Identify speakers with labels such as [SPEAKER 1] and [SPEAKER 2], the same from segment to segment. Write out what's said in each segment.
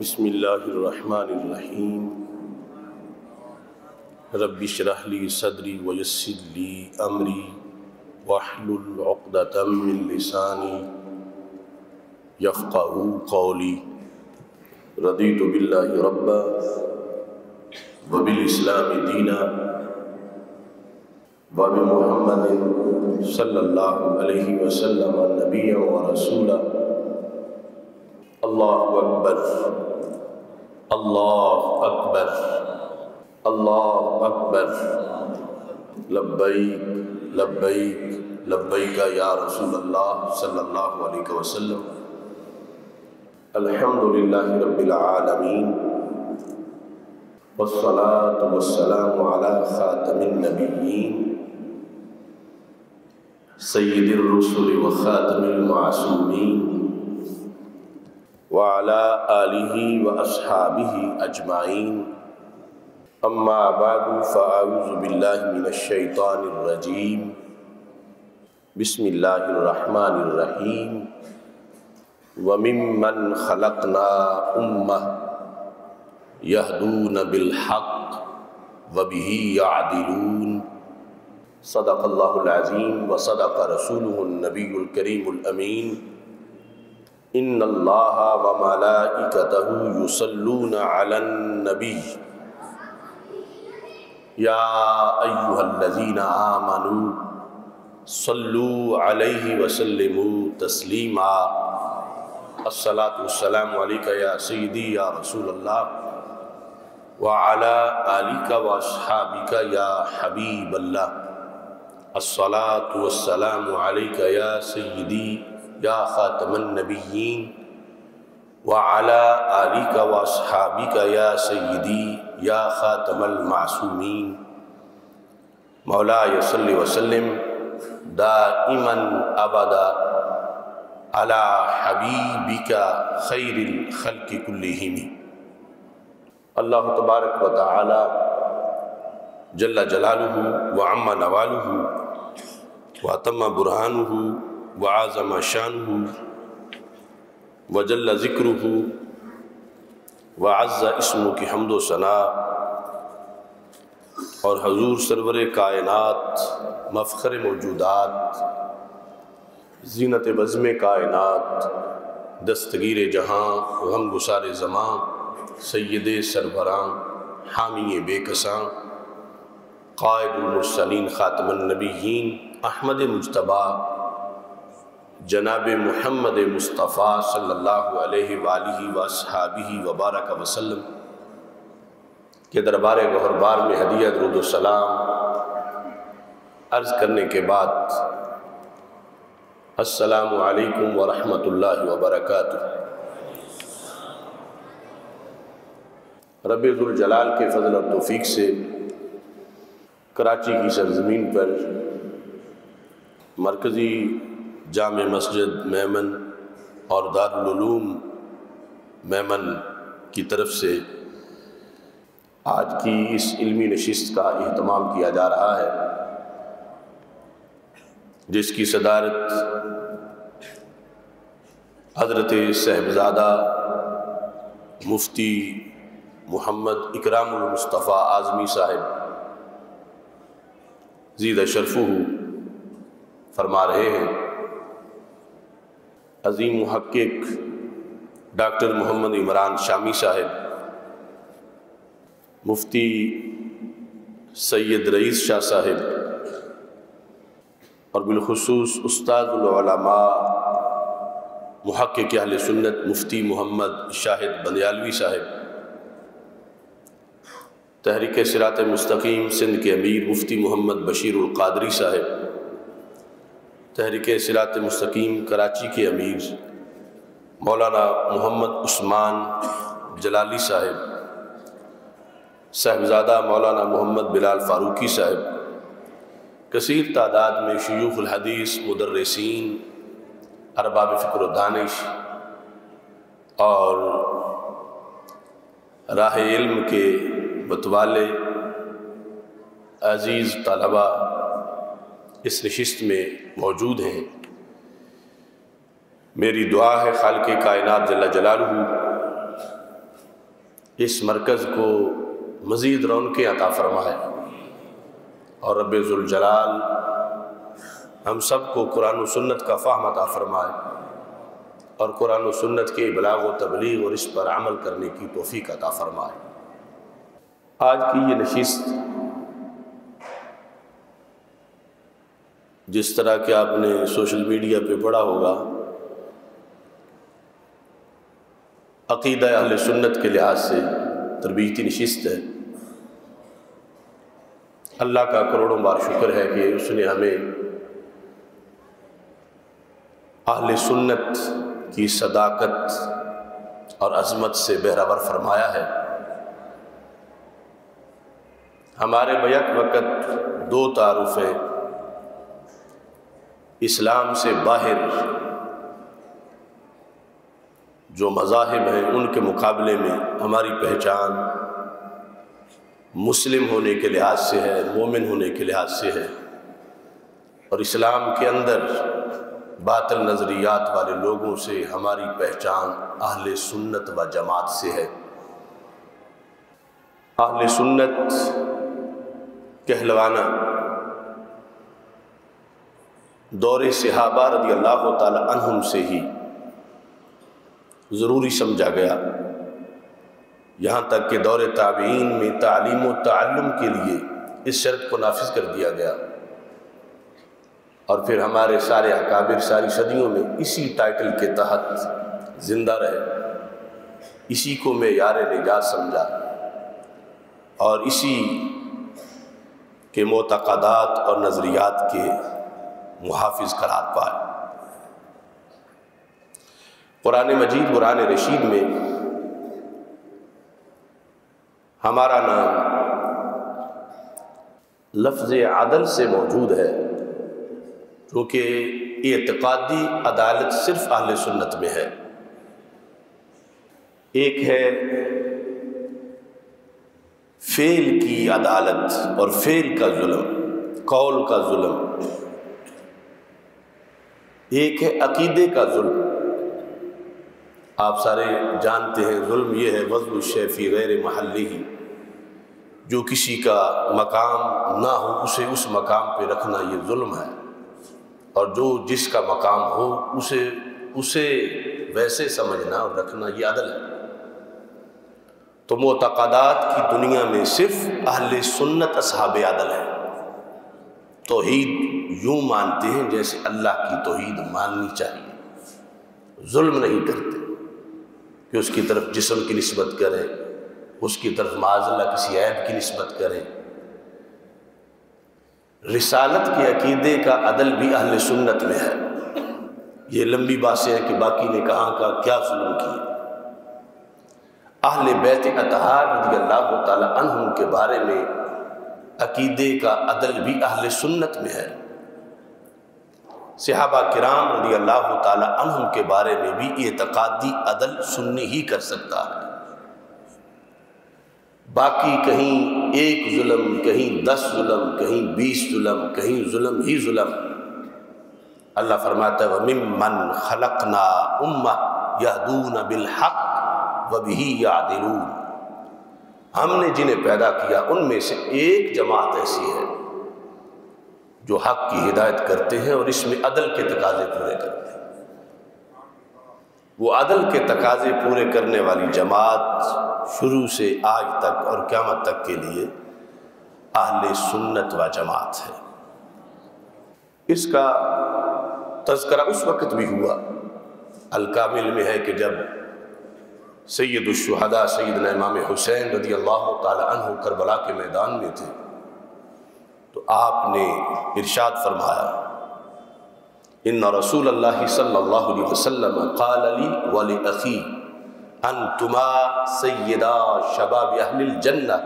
[SPEAKER 1] بسم اللہ الرحمن الرحیم رب اشرح لی صدری ویسر لی امری واحلل عقدۃ من لسانی یفقہوا قولی رضیت باللہ ربا وبالاسلام دینا وبمحمد صلی اللہ علیہ وسلم نبیا ورسولا اللہ اکبر اللہ اکبر اللہ اکبر لبیک لبیک لبیک یا رسول اللہ صلی اللہ علیہ وسلم الحمدللہ رب العالمین والصلاة والسلام علی خاتم النبیین سید الرسل وخاتم المعصومین وعلى آلہ واصحابہ اجمعین اما بعد فاعوذ باللہ من الشیطان الرجیم بسم اللہ الرحمن الرحیم وممن خلقنا امہ یہدون بالحق وبہ یعدلون صدق اللہ العظیم وصدق رسولہ النبی الکریم الامین ان اللہ وملائکتہ یصلون علی النبی یا ایہا الذین آمنوا صلوا علیہ وسلموا تسلیما الصلاۃ والسلام علیک یا سیدی یا رسول اللہ وعلی آلک واصحابک یا حبیب اللہ الصلاۃ والسلام علیک یا سیدی یا خاتم النبیین وعلی آلک واصحابک یا سیدی یا خاتم المعصومین مولاي صل وسلم دائما ابدا علی حبیبک خیر الخلق کلہم۔ اللہ تبارک و تعالی جل جلالہ وعم نوالہ واتم برہانہ وعظم شانہ وجل ذکرہ وعز اسمہ کی حمد و ثنا اور حضور سرور کائنات مفخر موجودات زینت بزم کائنات دستگیر جہاں غم گسار زمان سید سربراں حامی بے کساں قائد المرسلین خاتم النبیین احمد مجتبی جناب محمد مصطفیٰ صلی اللہ علیہ وآلہ وآصحابہ وبارک وسلم کے دربار گہربار میں ہدیہ درود و سلام عرض کرنے کے بعد السلام علیکم ورحمۃ اللہ وبرکاتہ۔ رب ذوالجلال کے فضل اور توفیق سے کراچی کی سرزمین پر مرکزی جامع مسجد میمن اور دارالعلوم میمن کی طرف سے آج کی اس علمی نشست کا اہتمام کیا جا رہا ہے، جس کی صدارت حضرت صاحبزادہ مفتی محمد اکرام المصطفیٰ اعظمی صاحب زیدہ شرفہ فرما رہے ہیں۔ عظیم محقق ڈاکٹر محمد عمران شامی صاحب، مفتی سید رئیس شاہ صاحب اور بالخصوص استاد العلماء محقق اہل سنت مفتی محمد شاہد بندیالوی صاحب، تحریک صراط مستقیم سندھ کے امیر مفتی محمد بشیر القادری صاحب، تحریک صراط مستقیم کراچی کے امیر مولانا محمد عثمان جلالی صاحب، صاحبزادہ مولانا محمد بلال فاروقی صاحب، کثیر تعداد میں شیوخ الحدیث، مدرسین، ارباب فکر و دانش اور راہ علم کے متوالے عزیز طلبہ اس نشست میں موجود ہیں۔ میری دعا ہے خالق کائنات جل جلالہ اس مرکز کو مزید رونقیں عطا فرمائے، اور رب ذوالجلال ہم سب کو قرآن و سنت کا فہم عطا فرمائے، اور قرآن و سنت کے ابلاغ و تبلیغ اور اس پر عمل کرنے کی توفیق عطا فرمائے۔ آج کی یہ نشست جس طرح کہ آپ نے سوشل میڈیا پہ پڑھا ہوگا، عقیدہ اہل سنت کے لحاظ سے تربیتی نشست ہے۔ اللہ کا کروڑوں بار شکر ہے کہ اس نے ہمیں اہل سنت کی صداقت اور عظمت سے بہرہور فرمایا ہے۔ ہمارے بیک وقت دو تعارف ہیں، اسلام سے باہر جو مذاہب ہیں ان کے مقابلے میں ہماری پہچان مسلم ہونے کے لحاظ سے ہے، مومن ہونے کے لحاظ سے ہے، اور اسلام کے اندر باطل نظریات والے لوگوں سے ہماری پہچان اہل سنت و جماعت سے ہے۔ اہل سنت کہلوانا دور صحابہ رضی اللہ تعالی عنہم سے ہی ضروری سمجھا گیا، یہاں تک کہ دور تابعین میں تعلیم و تعلم کے لیے اس شرط کو نافذ کر دیا گیا، اور پھر ہمارے سارے اکابر ساری صدیوں میں اسی ٹائٹل کے تحت زندہ رہے، اسی کو معیار نجات سمجھا، اور اسی کے معتقدات اور نظریات کے محافظ قرار پائے۔ قرآن مجید قرآن رشید میں ہمارا نام لفظ عدل سے موجود ہے، کیونکہ اعتقادی عدالت صرف اہل سنت میں ہے۔ ایک ہے فعل کی عدالت اور فعل کا ظلم، قول کا ظلم، ایک ہے عقیدے کا ظلم۔ آپ سارے جانتے ہیں ظلم یہ ہے وضع الشیء فی غیر محلہ، جو کسی کا مقام نہ ہو اسے اس مقام پہ رکھنا یہ ظلم ہے، اور جو جس کا مقام ہو اسے ویسے سمجھنا اور رکھنا یہ عدل ہے۔ تو معتقدات کی دنیا میں صرف اہل سنت اصحاب عدل ہے، توحید یوں مانتے ہیں جیسے اللہ کی توحید ماننی چاہیے، ظلم نہیں کرتے کہ اس کی طرف جسم کی نسبت کریں، اس کی طرف معاذ اللہ کسی عیب کی نسبت کریں۔ رسالت کے عقیدے کا عدل بھی اہل سنت میں ہے۔ یہ لمبی باتیں ہیں کہ باقی نے کہاں کا کیا ظلم کیا۔ اہل بیت اطہار رضی اللہ تعالی عنہم کے بارے میں عقیدے کا عدل بھی اہل سنت میں ہے۔ صحابہ کرام رضی اللہ تعالی عنہم کے بارے میں بھی اعتقادی عدل سنی ہی کر سکتا ہے۔ باقی کہیں ایک ظلم، کہیں 10 ظلم، کہیں 20 ظلم، کہیں ظلم ہی ظلم۔ اللہ فرماتا ہے وَمِمَّنْ خَلَقْنَا أُمَّةً يَهْدُونَ بِالْحَقِّ وَبِهِ يَعْدِلُونَ، ہم نے جنہیں پیدا کیا ان میں سے ایک جماعت ایسی ہے جو حق کی ہدایت کرتے ہیں اور اس میں عدل کے تقاضے پورے کرتے ہیں۔ وہ عدل کے تقاضے پورے کرنے والی جماعت شروع سے آج تک اور قیامت تک کے لیے اہل سنت و جماعت ہے۔ اس کا تذکرہ اس وقت بھی ہوا، الکامل میں ہے، کہ جب سید الشہداء سیدنا امام حسین رضی اللہ تعالی عنہ کربلا کے میدان میں تھے، تو آپ نے ارشاد فرمایا ان رسول اللہ صلی اللہ علیہ وسلم قال لی ولأخی انتما سیدا شباب اہل الجنہ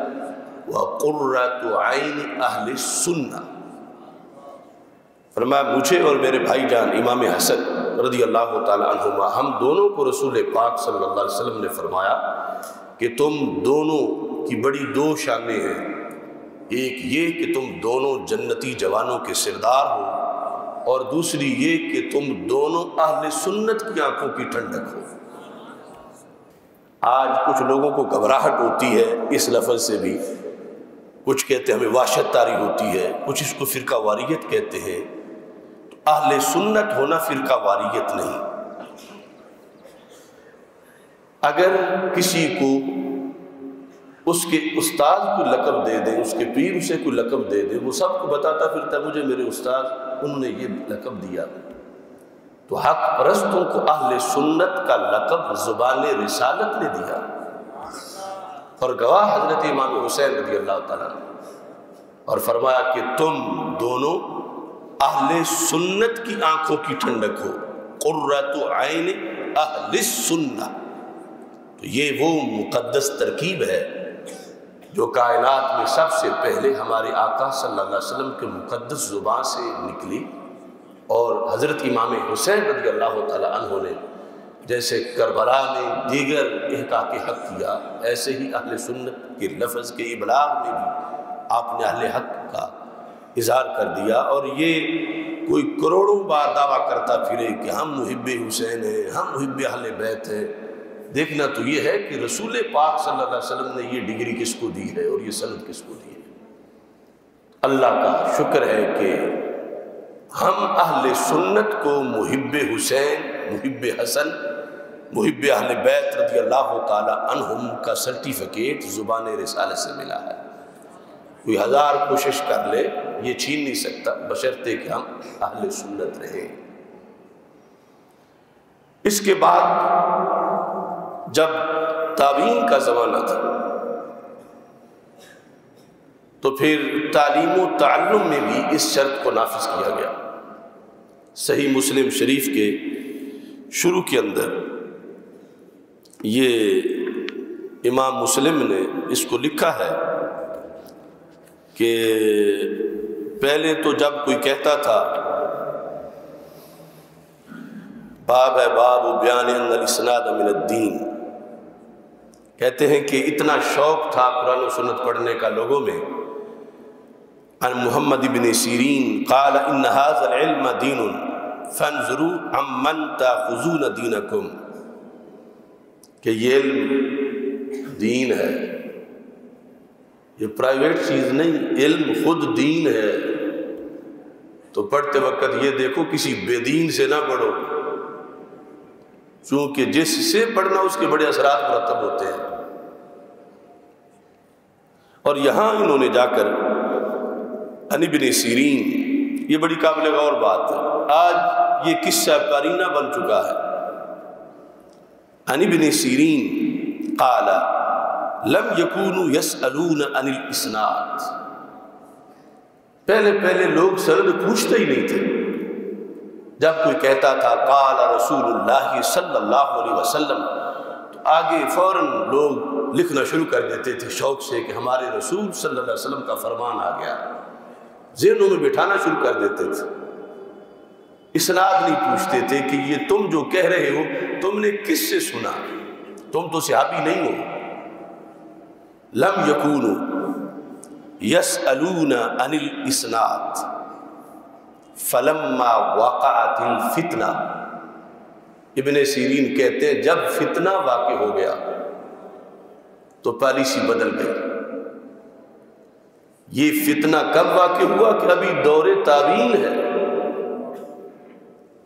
[SPEAKER 1] وقرۃ عین اہل السنہ۔ فرمایا مجھے اور میرے بھائی جان امام حسن رضی اللہ تعالی عنہما، ہم دونوں کو رسول پاک صلی اللہ علیہ وسلم نے فرمایا کہ تم دونوں کی بڑی دو شانیں ہیں، ایک یہ کہ تم دونوں جنتی جوانوں کے سردار ہو، اور دوسری یہ کہ تم دونوں اہل سنت کی آنکھوں کی ٹھنڈک ہو۔ آج کچھ لوگوں کو گھبراہٹ ہوتی ہے اس لفظ سے بھی، کچھ کہتے ہیں ہمیں وحشت طاری ہوتی ہے، کچھ اس کو فرقہ واریت کہتے ہیں۔ تو اہل سنت ہونا فرقہ واریت نہیں۔ اگر کسی کو اس کے استاد کو لقب دے دیں، اس کے پیر اسے کوئی لقب دے دے، وہ سب کو بتاتا پھرتا مجھے میرے استاد انہوں نے یہ لقب دیا، تو حق پرستوں کو اہل سنت کا لقب زبان رسالت نے دیا، اور گواہ حضرت امام حسین رضی اللہ تعالیٰ عنہ، اور فرمایا کہ تم دونوں اہل سنت کی آنکھوں کی ٹھنڈک ہو، قرۃ عین اہل السنہ۔ تو یہ وہ مقدس ترکیب ہے جو کائنات میں سب سے پہلے ہمارے آقا صلی اللہ علیہ وسلم کے مقدس زبان سے نکلی، اور حضرت امام حسین رضی اللہ تعالیٰ عنہ نے جیسے کربلا میں دیگر احقاق حق کیا، ایسے ہی اہل سنت کے لفظ کے ابلاغ میں بھی آپ نے اہل حق کا اظہار کر دیا۔ اور یہ کوئی کروڑوں بار دعویٰ کرتا پھرے کہ ہم محب حسین ہیں، ہم محب اہل بیت ہیں، دیکھنا تو یہ ہے کہ رسول پاک صلی اللہ علیہ وسلم نے یہ ڈگری کس کو دی ہے اور یہ سند کس کو دی ہے۔ اللہ کا شکر ہے کہ ہم اہل سنت کو محب حسین، محب حسن، محب اہل بیت رضی اللہ تعالی عنہم کا سرٹیفکیٹ زبان رسالت سے ملا ہے۔ کوئی ہزار کوشش کر لے یہ چھین نہیں سکتا، بشرطے کہ ہم اہل سنت رہیں۔ اس کے بعد جب تابعین کا زمانہ تھا تو پھر تعلیم و تعلم میں بھی اس شرط کو نافذ کیا گیا۔ صحیح مسلم شریف کے شروع کے اندر یہ امام مسلم نے اس کو لکھا ہے کہ پہلے تو جب کوئی کہتا تھا باب ہے باب بیان ان الاسناد من الدین، کہتے ہیں کہ اتنا شوق تھا قرآن و سنت پڑھنے کا لوگوں میں، عن محمد بن سیرین قال ان هذا العلم دین فانظروا عمن تاخذون دینکم، کہ یہ علم دین ہے، یہ پرائیویٹ چیز نہیں، علم خود دین ہے۔ تو پڑھتے وقت یہ دیکھو کسی بے دین سے نہ پڑھو، چونکہ جس سے پڑھنا اس کے بڑے اثرات مرتب ہوتے ہیں۔ اور یہاں انہوں نے جا کر عن ابن سیرین، یہ بڑی قابل غور بات ہے، آج یہ قصہ قرینہ بن چکا ہے۔ عن ابن سیرین قال لم یکونوا یسألون عن الاسناد، پہلے لوگ سند پوچھتے ہی نہیں تھے۔ جب کوئی کہتا تھا قال رسول اللہ صلی اللہ علیہ وسلم، تو آگے فوراً لوگ لکھنا شروع کر دیتے تھے شوق سے کہ ہمارے رسول صلی اللہ علیہ وسلم کا فرمان آ گیا، ذہنوں میں بٹھانا شروع کر دیتے تھے۔ اسناد نہیں پوچھتے تھے کہ یہ تم جو کہہ رہے ہو تم نے کس سے سنا، تم تو صحابی نہیں ہو۔ لم یکونوا یسألون عن الاسناد فلما وقعت الفتنہ، ابن سیرین کہتے ہیں جب فتنہ واقع ہو گیا تو پالیسی بدل گئی۔ یہ فتنہ کب واقع ہوا کہ ابھی دور تابعین ہے،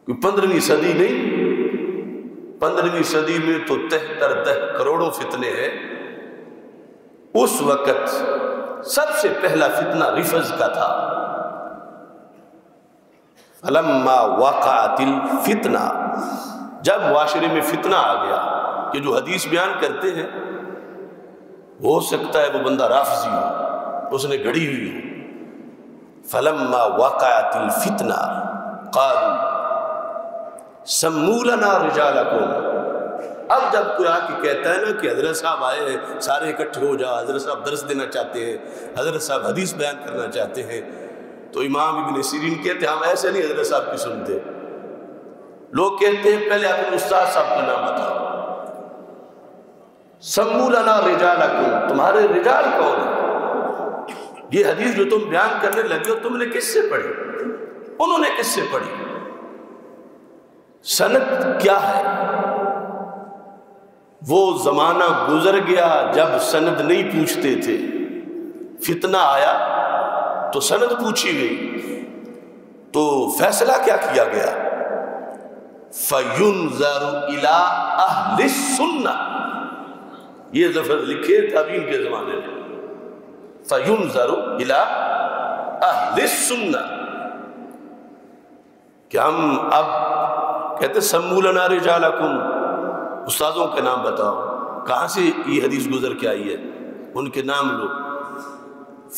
[SPEAKER 1] کوئی 15ویں صدی نہیں، 15ویں صدی میں تو تہ کروڑوں فتنے ہیں۔ اس وقت سب سے پہلا فتنہ رفض کا تھا۔ فلما وقعت الفتنہ، جب معاشرے میں فتنہ آ گیا کہ جو حدیث بیان کرتے ہیں ہو سکتا ہے وہ بندہ رافضی ہو، اس نے گھڑی ہوئی ہو۔ فلما وقعت الفتنہ قالوا سموا لنا رجالکم، اب جب کوئی آ کے کہتا ہے نا کہ حضرت صاحب آئے ہیں سارے اکٹھے ہو جاؤ، حضرت صاحب درس دینا چاہتے ہیں، حضرت صاحب حدیث بیان کرنا چاہتے ہیں، تو امام ابن سیرین کہتے ہیں ہم ایسے نہیں حضرت صاحب کی سنتے۔ لوگ کہتے ہیں پہلے اپنے استاد صاحب کا نام بتاؤ۔ سموا لنا رجالکم، تمہارے رجال کون ہیں؟ یہ حدیث جو تم بیان کرنے لگے ہو تم نے کس سے پڑھی؟ انہوں نے کس سے پڑھی؟ سند کیا ہے؟ وہ زمانہ گزر گیا جب سند نہیں پوچھتے تھے، فتنہ آیا تو سند پوچھی گئی، تو فیصلہ کیا کیا گیا؟ فَيُنْظَرُ إِلَىٰ أَهْلِ السُّنَّةِ، یہ لفظ لکھے تابعین کے زمانے میں، فَيُنْظَرُ إِلَىٰ أَهْلِ السُّنَّةِ، کہ ہم اب کہتے سموا لنا رجالکم، استاذوں کے نام بتاؤ، کہاں سے یہ حدیث گزر کے آئی ہے، ان کے نام لو۔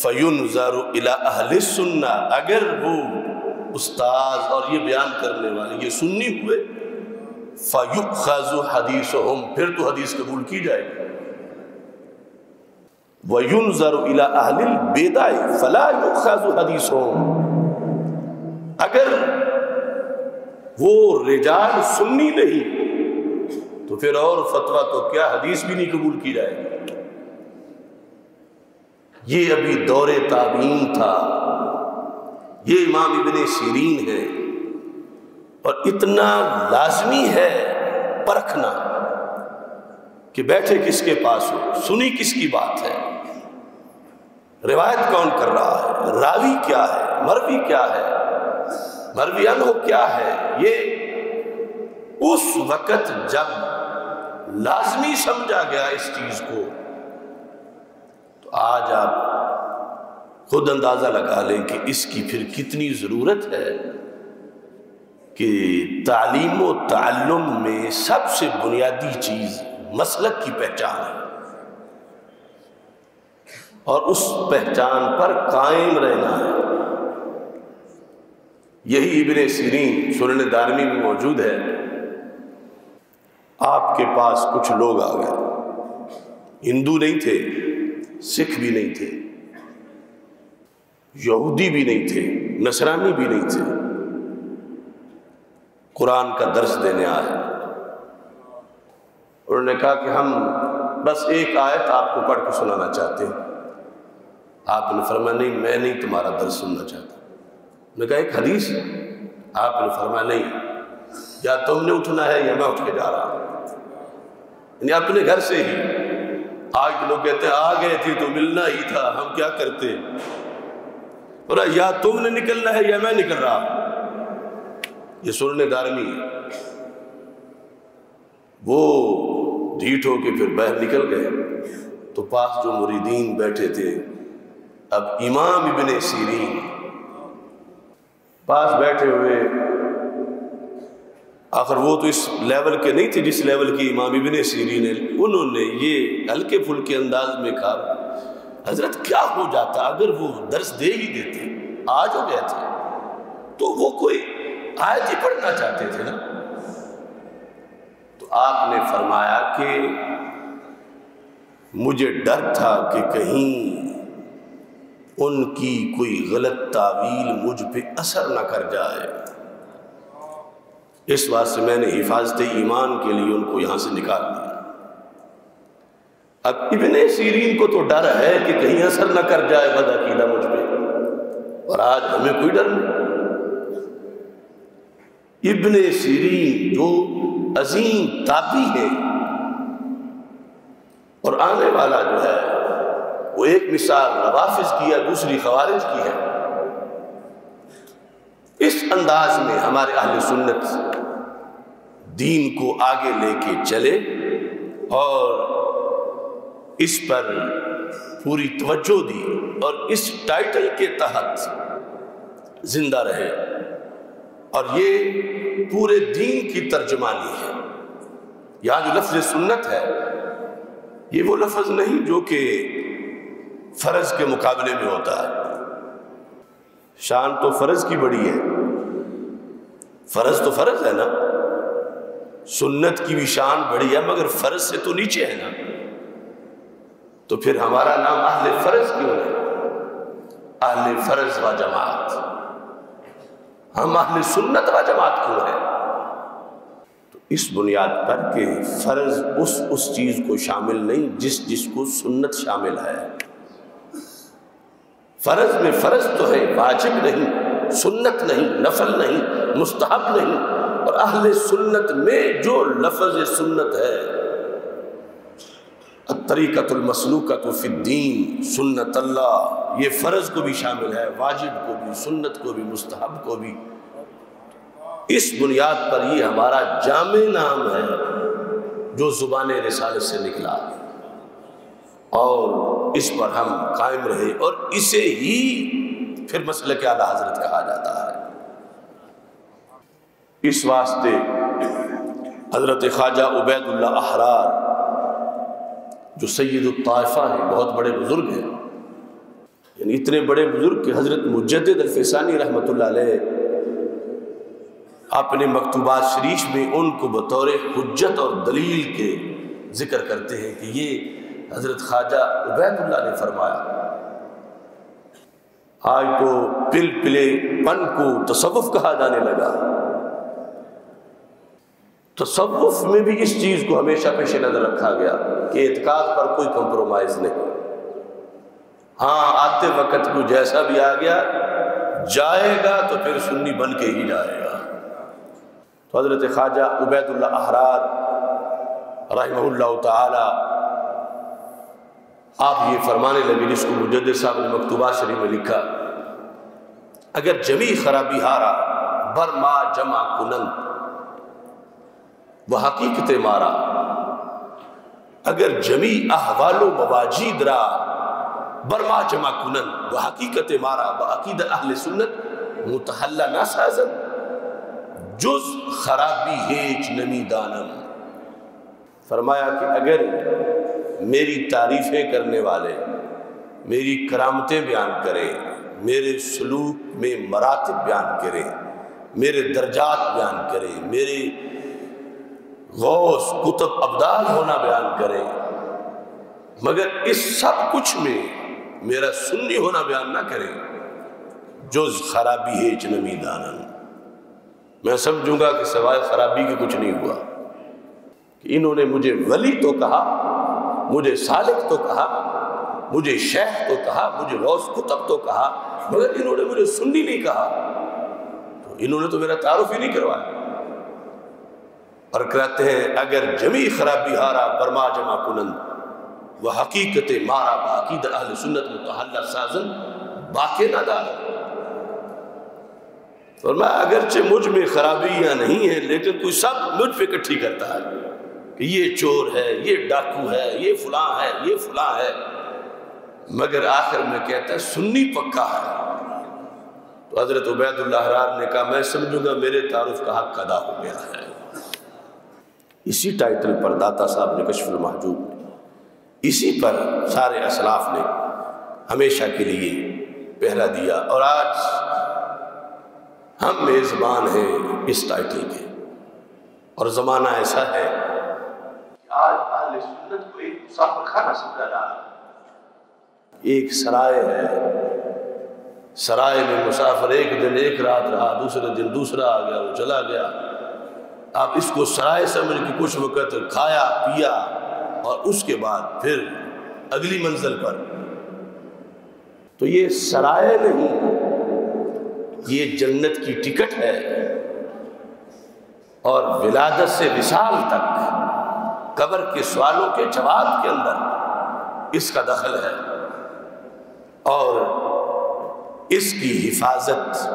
[SPEAKER 1] فَيُنْظَرُ إِلَىٰ أَهْلِ السُّنَّةِ، اگر وہ استاذ اور یہ بیان کرنے والے یہ سنی ہوئے، فَيُؤْخَذُ حَدِيثُهُمْ، پھر تو حدیث قبول کی جائے گی۔ وَيُنْظَرُ إِلَىٰ أَهْلِ الْبِدْعِ فَلَا يُؤْخَذُ حَدِيثُهُمْ، اگر وہ رجال سنی نہیں تو پھر اور فتویٰ تو کیا، حدیث بھی نہیں قبول کی جائے گی۔ یہ ابھی دور تابعین تھا، یہ امام ابن سیرین ہے، اور اتنا لازمی ہے پرکھنا کہ بیٹھے کس کے پاس ہو، سنی کس کی بات ہے، روایت کون کر رہا ہے، راوی کیا ہے، مروی کیا ہے، مروی عنہ کیا ہے۔ یہ اس وقت جب لازمی سمجھا گیا اس چیز کو، تو آج آپ خود اندازہ لگا لیں کہ اس کی پھر کتنی ضرورت ہے کہ تعلیم و تعلم میں سب سے بنیادی چیز مسلک کی پہچان ہے، اور اس پہچان پر قائم رہنا ہے۔ یہی ابن سیرین سنن دارمی میں موجود ہے۔ آپ کے پاس کچھ لوگ آ گئے، ہندو نہیں تھے، سکھ بھی نہیں تھے، یہودی بھی نہیں تھے، نصرانی بھی نہیں تھے، قرآن کا درس دینے آئے۔ انہوں نے کہا کہ ہم بس ایک آیت آپ کو پڑھ کے سنانا چاہتے ہیں۔ آپ نے فرمایا نہیں، میں نہیں تمہارا درس سننا چاہتا۔ میں نے کہا ایک حدیث، آپ نے فرمایا نہیں، یا تم نے اٹھنا ہے یا میں اٹھ کے جا رہا ہوں، یعنی اپنے گھر سے ہی۔ آج لوگ کہتے ہیں آ گئے تھے تو ملنا ہی تھا، ہم کیا کرتے، اور یا تم نے نکلنا ہے یا میں نکل رہا ہوں۔ یہ سنن دارمی ہے۔ وہ ڈھیٹ ہو کے پھر باہر نکل گئے، تو پاس جو مریدین بیٹھے تھے، اب امام ابن سیرین پاس بیٹھے ہوئے، آخر وہ تو اس لیول کے نہیں تھے جس لیول کی امام ابن سیرین ہے، انہوں نے یہ ہلکے پھلکے انداز میں کہا حضرت کیا ہو جاتا اگر وہ درس دے ہی دیتے، آج ہو گئے تھے تو وہ کوئی آیت ہی پڑھنا چاہتے تھے نا۔ تو آپ نے فرمایا کہ مجھے ڈر تھا کہ کہیں ان کی کوئی غلط تعویل مجھ پہ اثر نہ کر جائے، اس بات سے میں نے حفاظت ایمان کے لیے ان کو یہاں سے نکال دیا۔ اب ابن سیرین کو تو ڈر ہے کہ کہیں اثر نہ کر جائے بدعقیدہ مجھ پہ، اور آج ہمیں کوئی ڈر نہیں۔ ابن سیرین جو عظیم تابعی ہے، اور آنے والا جو ہے وہ ایک مثال روافض کی ہے، دوسری خوارج کی ہے۔ اس انداز میں ہمارے اہل سنت دین کو آگے لے کے چلے اور اس پر پوری توجہ دی، اور اس ٹائٹل کے تحت زندہ رہے، اور یہ پورے دین کی ترجمانی ہے۔ یہاں جو لفظ سنت ہے، یہ وہ لفظ نہیں جو کہ فرض کے مقابلے میں ہوتا ہے۔ شان تو فرض کی بڑی ہے، فرض تو فرض ہے نا، سنت کی بھی شان بڑی ہے، مگر فرض سے تو نیچے ہے نا۔ تو پھر ہمارا نام اہل فرض کیوں ہے؟ اہل فرض و جماعت، ہم اہل سنت و جماعت کیوں ہیں؟ تو اس بنیاد پر کہ فرض اس چیز کو شامل نہیں جس کو سنت شامل ہے۔ فرض میں فرض تو ہے، واجب نہیں، سنت نہیں، نفل نہیں، مستحب نہیں، اور اہل سنت میں جو لفظ سنت ہے طریقۃ المسلوکۃ فی الدین سنت اللہ، یہ فرض کو بھی شامل ہے، واجب کو بھی، سنت کو بھی، مستحب کو بھی۔ اس بنیاد پر یہ ہمارا جامع نام ہے جو زبان رسالت سے نکلا، اور اس پر ہم قائم رہے، اور اسے ہی پھر مسلک اعلیٰ حضرت کہا جاتا ہے۔ اس واسطے حضرت خواجہ عبید اللہ احرار جو سید الطائفہ ہیں، بہت بڑے بزرگ ہیں، یعنی اتنے بڑے بزرگ کہ حضرت مجدد الفسانی رحمۃ اللہ علیہ اپنے مکتوبات شریف میں ان کو بطور حجت اور دلیل کے ذکر کرتے ہیں کہ یہ حضرت خواجہ عبید اللہ نے فرمایا۔ آج تو پل پلے پن کو تصوف کہا جانے لگا۔ تصوف میں بھی اس چیز کو ہمیشہ پیش نظر رکھا گیا کہ اعتقاد پر کوئی کمپرومائز نہیں، ہاں آتے وقت کو جیسا بھی آ گیا جائے گا تو پھر سنی بن کے ہی جائے گا۔ تو حضرت خواجہ عبید اللہ احرار رحمہ اللہ تعالی آپ یہ فرمانے لگے، جس کو مجدد صاحب نے مکتوبات شریف میں لکھا، اگر جمی خرابی ہارا برما جمع کنند وہ حقیقت مارا، اگر جمی احوال و مواجید را برما جمع کنند وہ حقیقت مارا بعقید اہل سنت متحلہ نہ سازن جز خرابی ہیچ نمی دانم۔ فرمایا کہ اگر میری تعریفیں کرنے والے میری کرامتیں بیان کریں، میرے سلوک میں مراتب بیان کریں، میرے درجات بیان کریں، میرے غوث کتب ابدال ہونا بیان کریں، مگر اس سب کچھ میں میرا سنی ہونا بیان نہ کریں، جز خرابی ہیچ نمی دانن، میں سمجھوں گا کہ سوائے خرابی کے کچھ نہیں ہوا۔ کہ انہوں نے مجھے ولی تو کہا، مجھے سالک تو کہا، مجھے شیخ تو کہا، مجھے غوث کتب تو کہا، مگر انہوں نے مجھے سنی نہیں کہا، تو انہوں نے تو میرا تعارف ہی نہیں کروایا۔ اور کہتے ہیں اگر جمی خرابی ہارا برما جمع کنند وہ حقیقت مارا بعقید اہل سنت متحلہ سازن باقی نہ دار۔ فرمایا اگرچہ مجھ میں خرابیاں نہیں ہیں لیکن کوئی سب مجھ پہ اکٹھی کرتا ہے کہ یہ چور ہے، یہ ڈاکو ہے، یہ فلاں ہے، یہ فلاں ہے، مگر آخر میں کہتا ہے سنی پکا ہے۔ تو حضرت عبید اللہ احرار نے کہا میں سمجھوں گا میرے تعارف کا حق ادا ہو گیا ہے۔ اسی ٹائٹل پر داتا صاحب نے کشف المحجوب میں، اسی پر سارے اسلاف نے ہمیشہ کے لیے پہرا دیا، اور آج ہم میزبان ہیں اس ٹائٹل کے۔ اور زمانہ ایسا ہے کہ آج اہل سنت کو ایک مسافر خانہ سمجھا جا رہا ہے۔ ایک سرائے ہے، سرائے میں مسافر ایک دن ایک رات رہا، دوسرے دن دوسرا آ گیا، وہ چلا گیا۔ آپ اس کو سرائے سمجھ کے کچھ وقت کھایا پیا اور اس کے بعد پھر اگلی منزل پر۔ تو یہ سرائے نہیں، یہ جنت کی ٹکٹ ہے، اور ولادت سے وصال تک قبر کے سوالوں کے جواب کے اندر اس کا دخل ہے، اور اس کی حفاظت،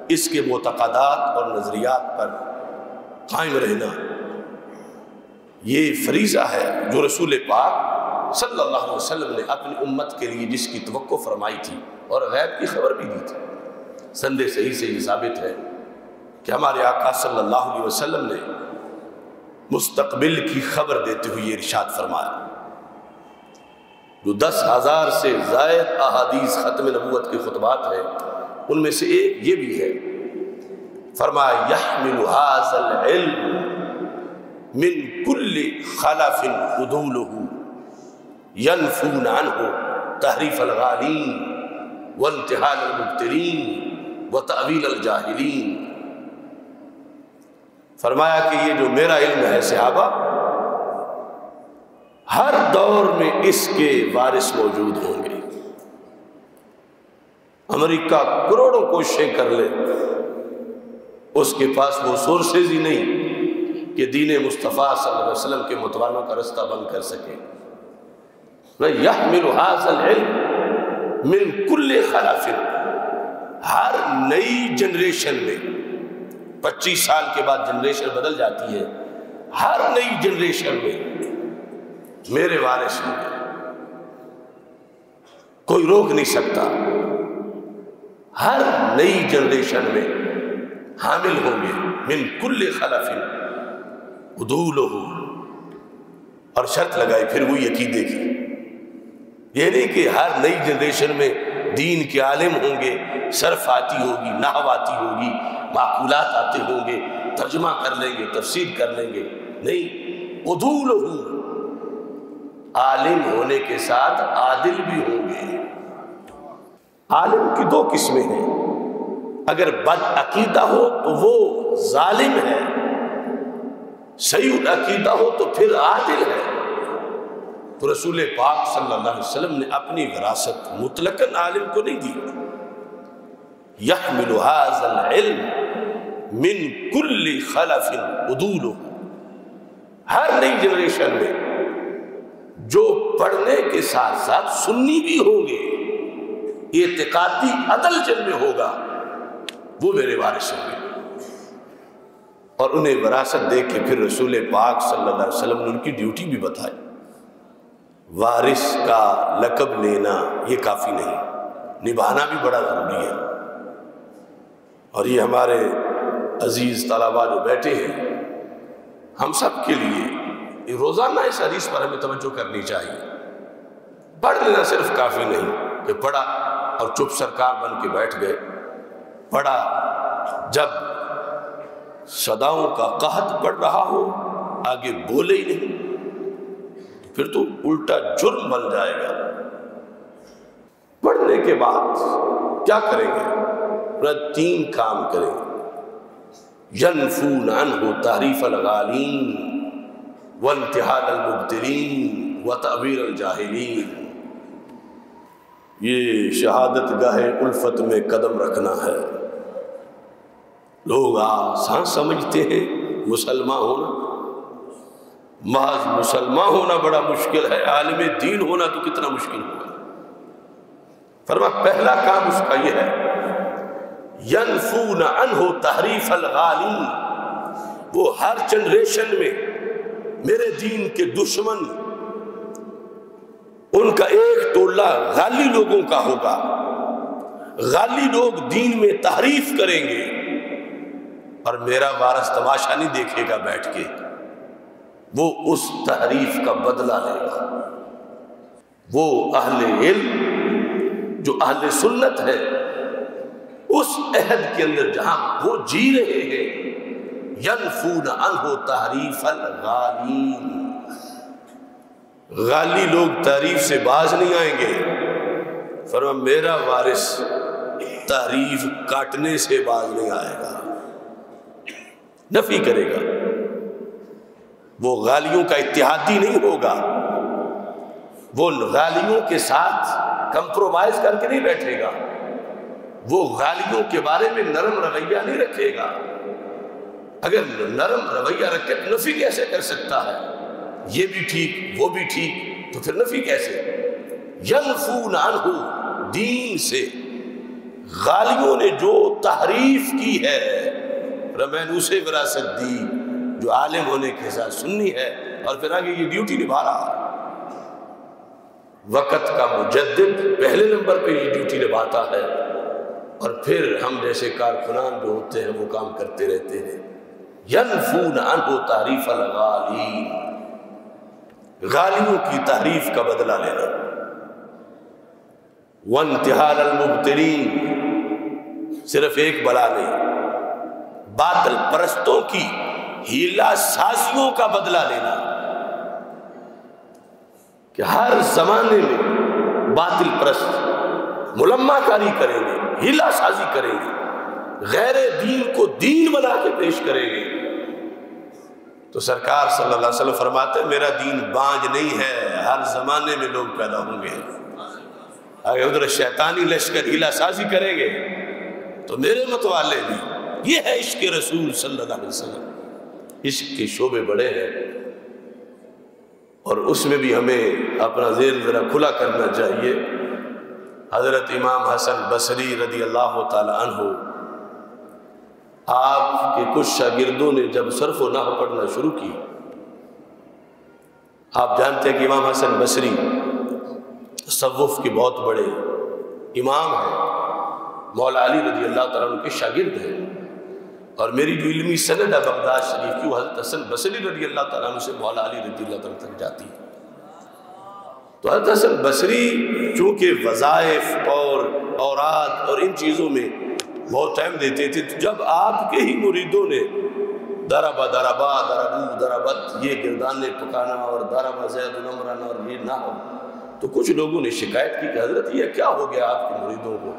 [SPEAKER 1] اس کے معتقدات اور نظریات پر قائم رہنا یہ فریضہ ہے جو رسول پاک صلی اللہ علیہ وسلم نے اپنی امت کے لیے جس کی توقع فرمائی تھی اور غیب کی خبر بھی دی تھی۔ سند صحیح سے یہ ثابت ہے کہ ہمارے آقا صلی اللہ علیہ وسلم نے مستقبل کی خبر دیتے ہوئے یہ ارشاد فرمایا، جو 10,000 سے زائد احادیث ختم نبوت کے خطبات ہیں ان میں سے ایک یہ بھی ہے، فرمایا یحمل هذا العلم من كل خلف عدوله ينفون عنه تحریف الغالین وانتحال المبتلین وتأویل الجاہلین۔ فرمایا کہ یہ جو میرا علم ہے صحابہ، ہر دور میں اس کے وارث موجود ہوں گے۔ امریکہ کروڑوں کوششیں کر لے، اس کے پاس وہ سورسز ہی نہیں کہ دین مصطفیٰ صلی اللہ علیہ وسلم کے متوالوں کا رستہ بند کر سکے۔ یحمل ھذا العلم من کل خلف، ہر نئی جنریشن میں 25 سال کے بعد جنریشن بدل جاتی ہے، ہر نئی جنریشن میں میرے وارث ہوں گے، کوئی روک نہیں سکتا، ہر نئی جنریشن میں حامل ہوں گے من کل خلف عدولہ، اور شرط لگائی پھر وہی عقیدے کی، یہ نہیں کہ ہر نئی جنریشن میں دین کے عالم ہوں گے، صرف آتی ہوگی، نحو آتی ہوگی، معقولات آتے ہوں گے، ترجمہ کر لیں گے، تفسیر کر لیں گے، نہیں، عدولہ، عالم ہونے کے ساتھ عادل بھی ہوں گے۔ عالم کی دو قسمیں ہیں، اگر بد عقیدہ ہو تو وہ ظالم ہے، صحیح عقیدہ ہو تو پھر عادل ہے۔ تو رسول پاک صلی اللہ علیہ وسلم نے اپنی وراثت مطلقاً عالم کو نہیں دی، یحمل ھذا العلم من کل خلف عدولہ، ہر نئی جنریشن میں جو پڑھنے کے ساتھ ساتھ سنی بھی ہوں گے، اعتقادی عدل جن میں ہوگا، وہ میرے وارث ہوں گے۔ اور انہیں وراثت دے کے پھر رسول پاک صلی اللہ علیہ وسلم نے ان کی ڈیوٹی بھی بتائی۔ وارث کا لقب لینا یہ کافی نہیں، نبھانا بھی بڑا ضروری ہے۔ اور یہ ہمارے عزیز طلباء جو بیٹھے ہیں، ہم سب کے لیے روزانہ اس حدیث پر ہمیں توجہ کرنی چاہیے۔ پڑھ لینا صرف کافی نہیں کہ پڑھا اور چپ سرکار بن کے بیٹھ گئے، پڑھا جب صداؤں کا قحط پڑ رہا ہو آگے بولے ہی نہیں، پھر تو الٹا جرم بن جائے گا۔ پڑھنے کے بعد کیا کریں گے؟ 3 کام کریں گے، ینفون عنہ تحریف الغالین وانتحال المبتلین وتعبیر الجاہلین۔ یہ شہادت گاہ الفت میں قدم رکھنا ہے۔ لوگ آسان سمجھتے ہیں مسلمان ہونا، محض مسلمان ہونا بڑا مشکل ہے، عالم دین ہونا تو کتنا مشکل ہوگا۔ فرمایا پہلا کام اس کا یہ ہے، ینفون عنہ تحریف الغالین، وہ ہر جنریشن میں میرے دین کے دشمن، ان کا ایک ٹولہ غالی لوگوں کا ہوگا، غالی لوگ دین میں تحریف کریں گے، اور میرا وارث تماشا نہیں دیکھے گا بیٹھ کے، وہ اس تحریف کا بدلہ لے گا۔ وہ اہل علم جو اہل سنت ہے، اس عہد کے اندر جہاں وہ جی رہے ہیں، ینفون عنہ تحریف الغالین، غالی لوگ تعریف سے باز نہیں آئیں گے۔ فرمایا میرا وارث تعریف کاٹنے سے باز نہیں آئے گا، نفی کرے گا، وہ غالیوں کا اتحادی نہیں ہوگا، وہ غالیوں کے ساتھ کمپرومائز کر کے نہیں بیٹھے گا، وہ غالیوں کے بارے میں نرم رویہ نہیں رکھے گا۔ اگر نرم رویہ رکھے تو نفی کیسے کر سکتا ہے؟ یہ بھی ٹھیک وہ بھی ٹھیک، تو پھر نفی کیسے؟ ینفون عنہ، دین سے غالیوں نے جو تحریف کی ہے، میں نے اسے وراثت دی جو عالم ہونے کے ساتھ سنی ہے، اور پھر آگے یہ ڈیوٹی نبھا رہا ہے۔ وقت کا مجدد پہلے نمبر پہ یہ ڈیوٹی نبھاتا ہے، اور پھر ہم جیسے کارکنان جو ہوتے ہیں وہ کام کرتے رہتے ہیں۔ ینفون عنہ تحریف الغالین، غالیوں کی تحریف کا بدلہ لینا۔ وانتحال المبتلین، صرف ایک بلا نہیں، باطل پرستوں کی ہیلا سازیوں کا بدلہ لینا، کہ ہر زمانے میں باطل پرست ملمہ کاری کریں گے، ہیلا سازی کریں گے، غیر دین کو دین بنا کے پیش کریں گے۔ تو سرکار صلی اللہ علیہ وسلم فرماتے ہیں میرا دین بانج نہیں ہے، ہر زمانے میں لوگ پیدا ہوں گے، اگر ادھر شیطانی لشکر ہیلا سازی کریں گے تو میرے متوالے بھی۔ یہ ہے عشق رسول صلی اللہ علیہ وسلم، عشق کے شعبے بڑے ہیں، اور اس میں بھی ہمیں اپنا ذہن ذرا کھلا کرنا چاہیے۔ حضرت امام حسن بصری رضی اللہ تعالی عنہ، آپ کے کچھ شاگردوں نے جب صرف و نحو پڑھنا شروع کی، آپ جانتے ہیں کہ امام حسن بصری تصوف کے بہت بڑے امام ہیں، مولا علی رضی اللہ تعالیٰ عنہ کے شاگرد ہیں، اور میری جو علمی سند ہے بغداد شریف کی، وہ حضرت حسن بصری رضی اللہ تعالیٰ عنہ سے مولا علی رضی اللہ تعالیٰ تک جاتی ہے۔ تو حضرت حسن بصری چونکہ وظائف اور اوراد اور ان چیزوں میں بہت ٹائم دیتے تھے، تو جب آپ کے ہی مریدوں نے دربا دربا دربو دربت یہ گردانے پکانا اور دربا زید العمران اور یہ نہ ہو، تو کچھ لوگوں نے شکایت کی کہ حضرت یہ کیا ہو گیا آپ کے مریدوں کو،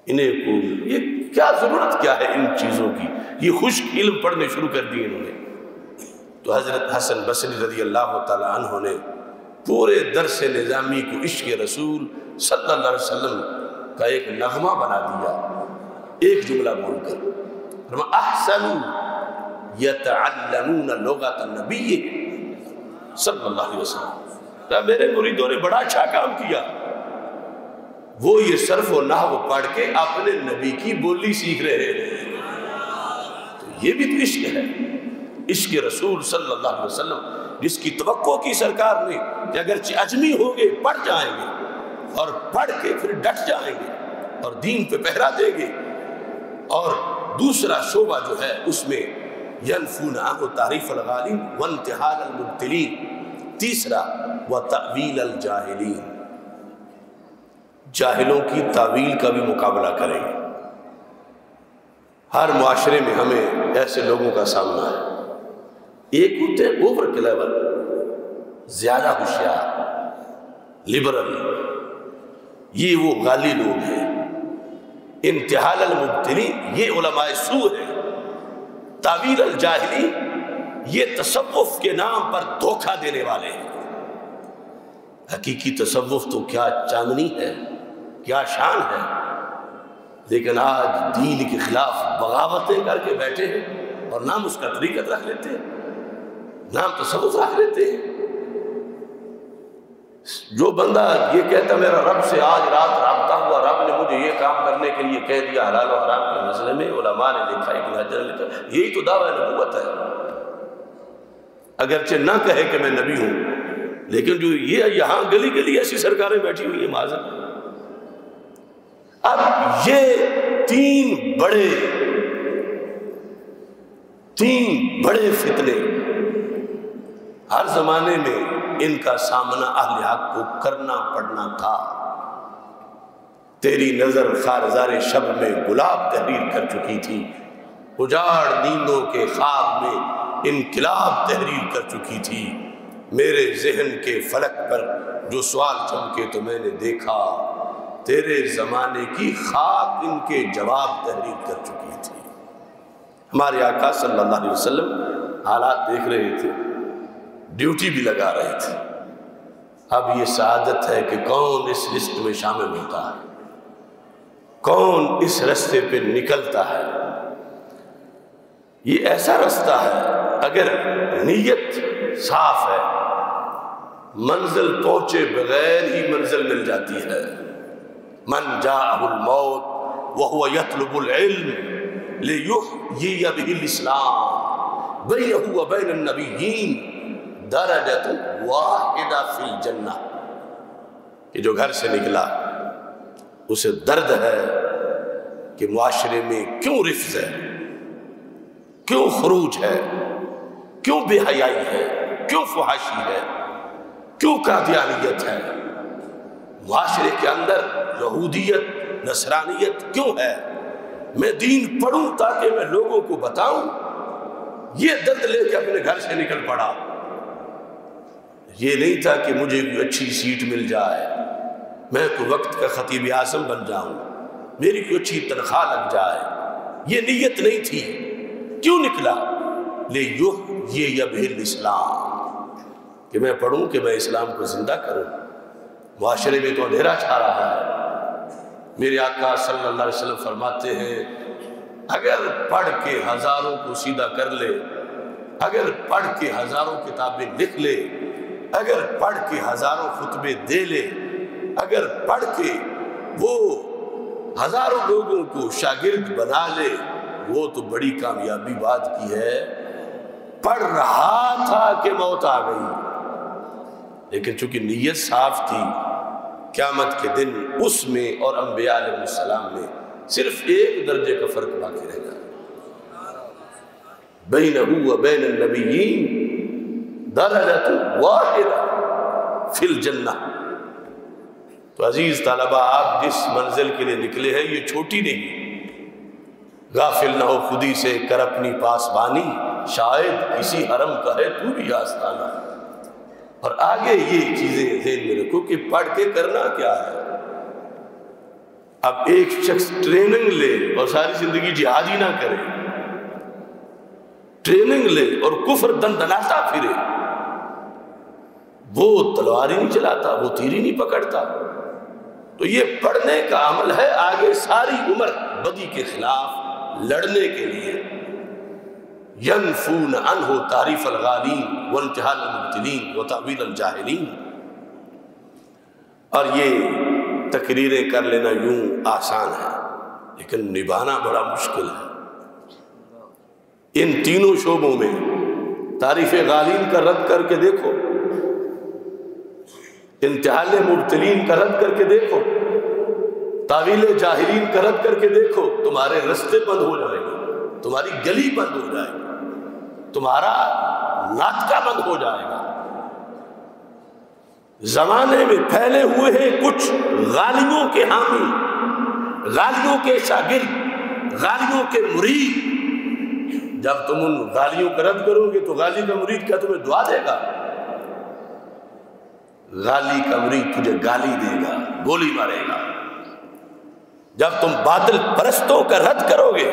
[SPEAKER 1] انہیں کو یہ کیا ضرورت کیا ہے ان چیزوں کی، یہ خشک علم پڑھنے شروع کر دیے انہوں نے۔ تو حضرت حسن بصری رضی اللہ تعالی عنہ نے پورے درس نظامی کو عشق رسول صلی اللہ علیہ وسلم کا ایک نغمہ بنا دیا، ایک جملہ بول کر، فرمایا احسن یتعلمون لغت النبی صلی اللہ علیہ وسلم، میرے مریدوں نے بڑا اچھا کام کیا، وہ یہ صرف و نحو پڑھ کے اپنے نبی کی بولی سیکھ رہے ہیں۔ تو یہ بھی تو عشق ہے، عشق رسول صلی اللہ علیہ وسلم، جس کی توقع کی سرکار نے کہ اگرچہ اجمی ہوں گے پڑھ جائیں گے، اور پڑھ کے پھر ڈٹ جائیں گے اور دین پہ پہرا دیں گے، اور دوسرا شعبہ جو ہے اس میں ینفون عنہ تعریف الغالین وانتحال المبتلین، تیسرا وتأویل الجاہلین، جاہلوں کی تعویل کا بھی مقابلہ کریں گے۔ ہر معاشرے میں ہمیں ایسے لوگوں کا سامنا ہے، ایک ہوتے ہیں اوور کلیور، زیادہ ہوشیار، لبرل، یہ وہ غالی لوگ ہیں۔ انتحال المبتلین یہ علماء سوء ہے، تعویل الجاہلی یہ تصوف کے نام پر دھوکہ دینے والے ہیں۔ حقیقی تصوف تو کیا چاندنی ہے، کیا شان ہے، لیکن آج دین کے خلاف بغاوتیں کر کے بیٹھے ہیں اور نام اس کا طریقت رکھ لیتے ہیں، نام تصوف رکھ لیتے ہیں۔ جو بندہ یہ کہتا میرا رب سے آج رات رابطہ ہوا، رب نے مجھے یہ کام کرنے کے لیے کہہ دیا، حلال و حرام کے مسئلے میں علماء نے لکھا، ابن حجر نے لکھا، یہی تو دعویٰ نبوت ہے۔ اگرچہ نہ کہے کہ میں نبی ہوں، لیکن جو یہ یہاں گلی گلی ایسی سرکاریں بیٹھی ہوئی ہیں معذرت۔ اب یہ تین بڑے فتنے ہر زمانے میں ان کا سامنا اہل حق کو کرنا پڑنا تھا۔ تیری نظر خارزار شب میں گلاب تحریر کر چکی تھی، اجاڑ نیندوں کے خواب میں انقلاب تحریر کر چکی تھی، میرے ذہن کے فلک پر جو سوال چمکے تو میں نے دیکھا، تیرے زمانے کی خاک ان کے جواب تحریر کر چکی تھی۔ ہمارے آقا صلی اللہ علیہ وسلم حالات دیکھ رہے تھے، ڈیوٹی بھی لگا رہے تھے۔ اب یہ سعادت ہے کہ کون اس لسٹ میں شامل ہوتا ہے، کون اس رستے پہ نکلتا ہے۔ یہ ایسا رستہ ہے اگر نیت صاف ہے، منزل پہنچے بغیر ہی منزل مل جاتی ہے۔ من جاءہ الموت وہو یطلب العلم لیحیی بہ الاسلام بینہ وبین النبیین درجۃ واحدہ فی الجنہ، کہ جو گھر سے نکلا اسے درد ہے کہ معاشرے میں کیوں رفض ہے، کیوں خروج ہے، کیوں بے حیائی ہے، کیوں فحاشی ہے، کیوں قادیانیت ہے، معاشرے کے اندر یہودیت نصرانیت کیوں ہے۔ میں دین پڑھوں تاکہ میں لوگوں کو بتاؤں، یہ درد لے کے اپنے گھر سے نکل پڑا۔ یہ نہیں تھا کہ مجھے کوئی اچھی سیٹ مل جائے، میں کوئی وقت کا خطیب اعظم بن جاؤں، میری کوئی اچھی تنخواہ لگ جائے، یہ نیت نہیں تھی۔ کیوں نکلا؟ لیحیی بہ الاسلام، کہ میں پڑھوں، کہ میں اسلام کو زندہ کروں۔ معاشرے میں تو اندھیرا چھا رہا ہے۔ میرے آقا صلی اللہ علیہ وسلم فرماتے ہیں اگر پڑھ کے ہزاروں کو سیدھا کر لے اگر پڑھ کے ہزاروں کتابیں لکھ لے، اگر پڑھ کے ہزاروں خطبے دے لے، اگر پڑھ کے وہ ہزاروں لوگوں کو شاگرد بنا لے، وہ تو بڑی کامیابی بات کی ہے۔ پڑھ رہا تھا کہ موت آ گئی، لیکن چونکہ نیت صاف تھی، قیامت کے دن اس میں اور انبیاء علیہ السلام میں صرف ایک درجے کا فرق باقی رہے گا۔ بینہ و بین النبیین درجۃ واحدہ فی الجنہ۔ تو عزیز طلبہ، آپ جس منزل کے لیے نکلے ہیں یہ چھوٹی نہیں، غافل نہ ہو خودی سے، کر اپنی پاسبانی، شاید کسی حرم کا ہے تو بھی آستانہ۔ اور آگے یہ چیزیں ذہن میں رکھو کہ پڑھ کے کرنا کیا ہے۔ اب ایک شخص ٹریننگ لے اور ساری زندگی جہاد ہی نہ کرے، ٹریننگ لے اور کفر دندناتا پھرے، وہ تلوار ہی نہیں چلاتا، وہ تیر ہی نہیں پکڑتا۔ تو یہ پڑھنے کا عمل ہے آگے ساری عمر بدی کے خلاف لڑنے کے لیے۔ ینفون عنہ تعریف الغالین وانتحال المبتلین وتأویل الجاہلین۔ اور یہ تقریریں کر لینا یوں آسان ہے، لیکن نبھانا بڑا مشکل ہے۔ ان تینوں شعبوں میں تعریف غالین کا رد کر کے دیکھو، انتحال مبتلین کا رد کر کے دیکھو، تاویل جاہلین کا رد کر کے دیکھو، تمہارے رستے بند ہو جائیں گے، تمہاری گلی بند ہو جائے گی، تمہارا ناطقہ بند ہو جائے گا۔ زمانے میں پھیلے ہوئے ہیں کچھ غالیوں کے حامی، غالیوں کے شاگرد، غالیوں کے مرید۔ جب تم ان غالیوں کا رد کرو گے تو غالی کا مرید کیا تمہیں دعا دے گا؟ غالی کا مرید تجھے گالی دے گا، گولی مارے گا۔ جب تم باطل پرستوں کا رد کرو گے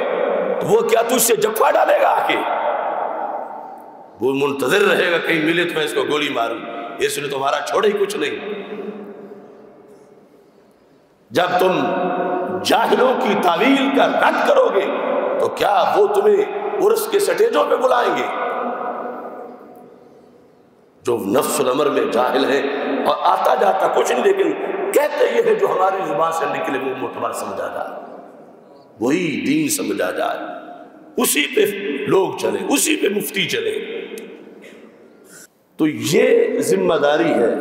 [SPEAKER 1] تو وہ کیا تجھ سے جفا ڈالے گا آ کے؟ وہ منتظر رہے گا کہیں ملے تو میں اس کو گولی ماروں، اس نے تمہارا چھوڑے ہی کچھ نہیں۔ جب تم جاہلوں کی تعویل کا رد کرو گے تو کیا وہ تمہیں عرس کے سٹیجوں پہ بلائیں گے؟ جو نفس الامر میں جاہل ہے اور آتا جاتا کچھ نہیں، لیکن کہتے یہ ہے جو ہماری زبان سے نکلے وہ معتبر سمجھا جائے، وہی دین سمجھا جائے، اسی پہ لوگ چلیں، اسی پہ مفتی چلیں۔ تو یہ ذمہ داری ہے،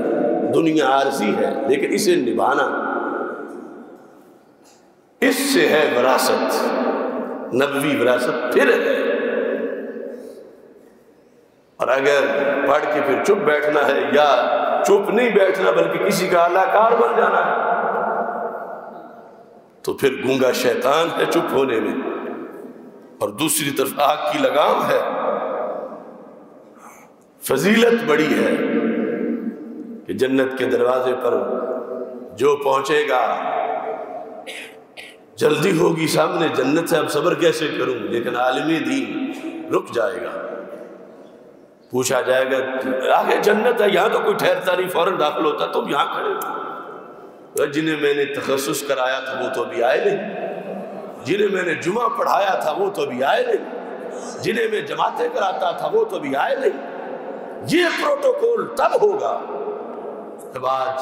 [SPEAKER 1] دنیا عارضی ہے، لیکن اسے نبھانا، اس سے ہے وراثت، نبوی وراثت پھر ہے۔ اور اگر پڑھ کے پھر چپ بیٹھنا ہے، یا چپ نہیں بیٹھنا بلکہ کسی کا اعلی کار بن جانا ہے، تو پھر گونگا شیطان ہے چپ ہونے میں، اور دوسری طرف آگ کی لگام ہے۔ فضیلت بڑی ہے کہ جنت کے دروازے پر جو پہنچے گا، جلدی ہوگی سامنے جنت سے، اب صبر کیسے کروں، لیکن عالم دین رک جائے گا، پوچھا جائے گا آگے جنت ہے، یہاں تو کوئی ٹھہرتا نہیں، فوراً داخل ہوتا، تم یہاں کھڑے ہو۔ جنہیں میں نے تخصص کرایا تھا وہ تو ابھی آئے نہیں، جنہیں میں نے جمعہ پڑھایا تھا وہ تو ابھی آئے نہیں، جنہیں میں جماعتیں کراتا تھا وہ تو ابھی آئے نہیں۔ یہ پروٹوکول تب ہوگا جب آج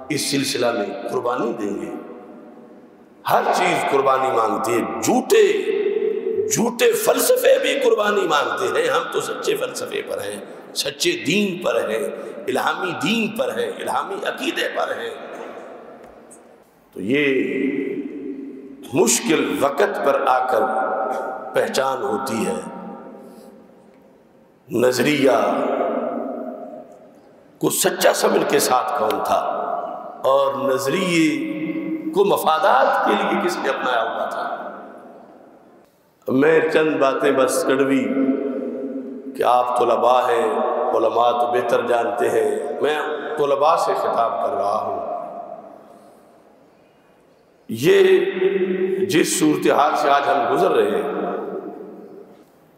[SPEAKER 1] اس سلسلہ میں قربانی دیں گے۔ ہر چیز قربانی مانگتی ہے، جھوٹے فلسفے بھی قربانی مانگتے ہیں۔ ہم تو سچے فلسفے پر ہیں، سچے دین پر ہیں، الہامی دین پر ہیں، الہامی عقیدے پر ہیں۔ تو یہ مشکل وقت پر آ کر پہچان ہوتی ہے۔ نظریہ کو سچا سمجھ کے ساتھ کون تھا، اور نظریے کو مفادات کے لیے کس نے اپنایا ہوا تھا۔ میں چند باتیں بس کڑوی کہ آپ طلباء ہیں، علماء تو بہتر جانتے ہیں، میں طلباء سے خطاب کر رہا ہوں۔ یہ جس صورتحال سے آج ہم گزر رہے ہیں،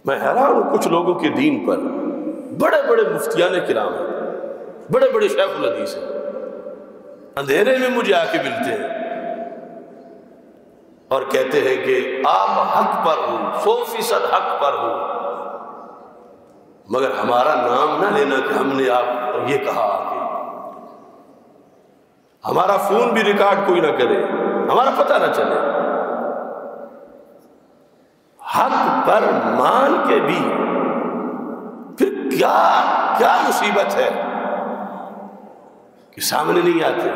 [SPEAKER 1] میں حیران ہوں کچھ لوگوں کے دین پر۔ بڑے بڑے مفتیان کرام ہیں، بڑے بڑے شیخ الحدیث ہیں، اندھیرے میں مجھے آ کے ملتے ہیں اور کہتے ہیں کہ آپ حق پر ہو، 100% حق پر ہو، مگر ہمارا نام نہ لینا کہ ہم نے آپ کو یہ کہا کہ ہمارا فون بھی ریکارڈ کوئی نہ کرے، ہمارا پتہ نہ چلے۔ حق پر مان کے بھی پھر کیا مصیبت ہے کہ سامنے نہیں آتے۔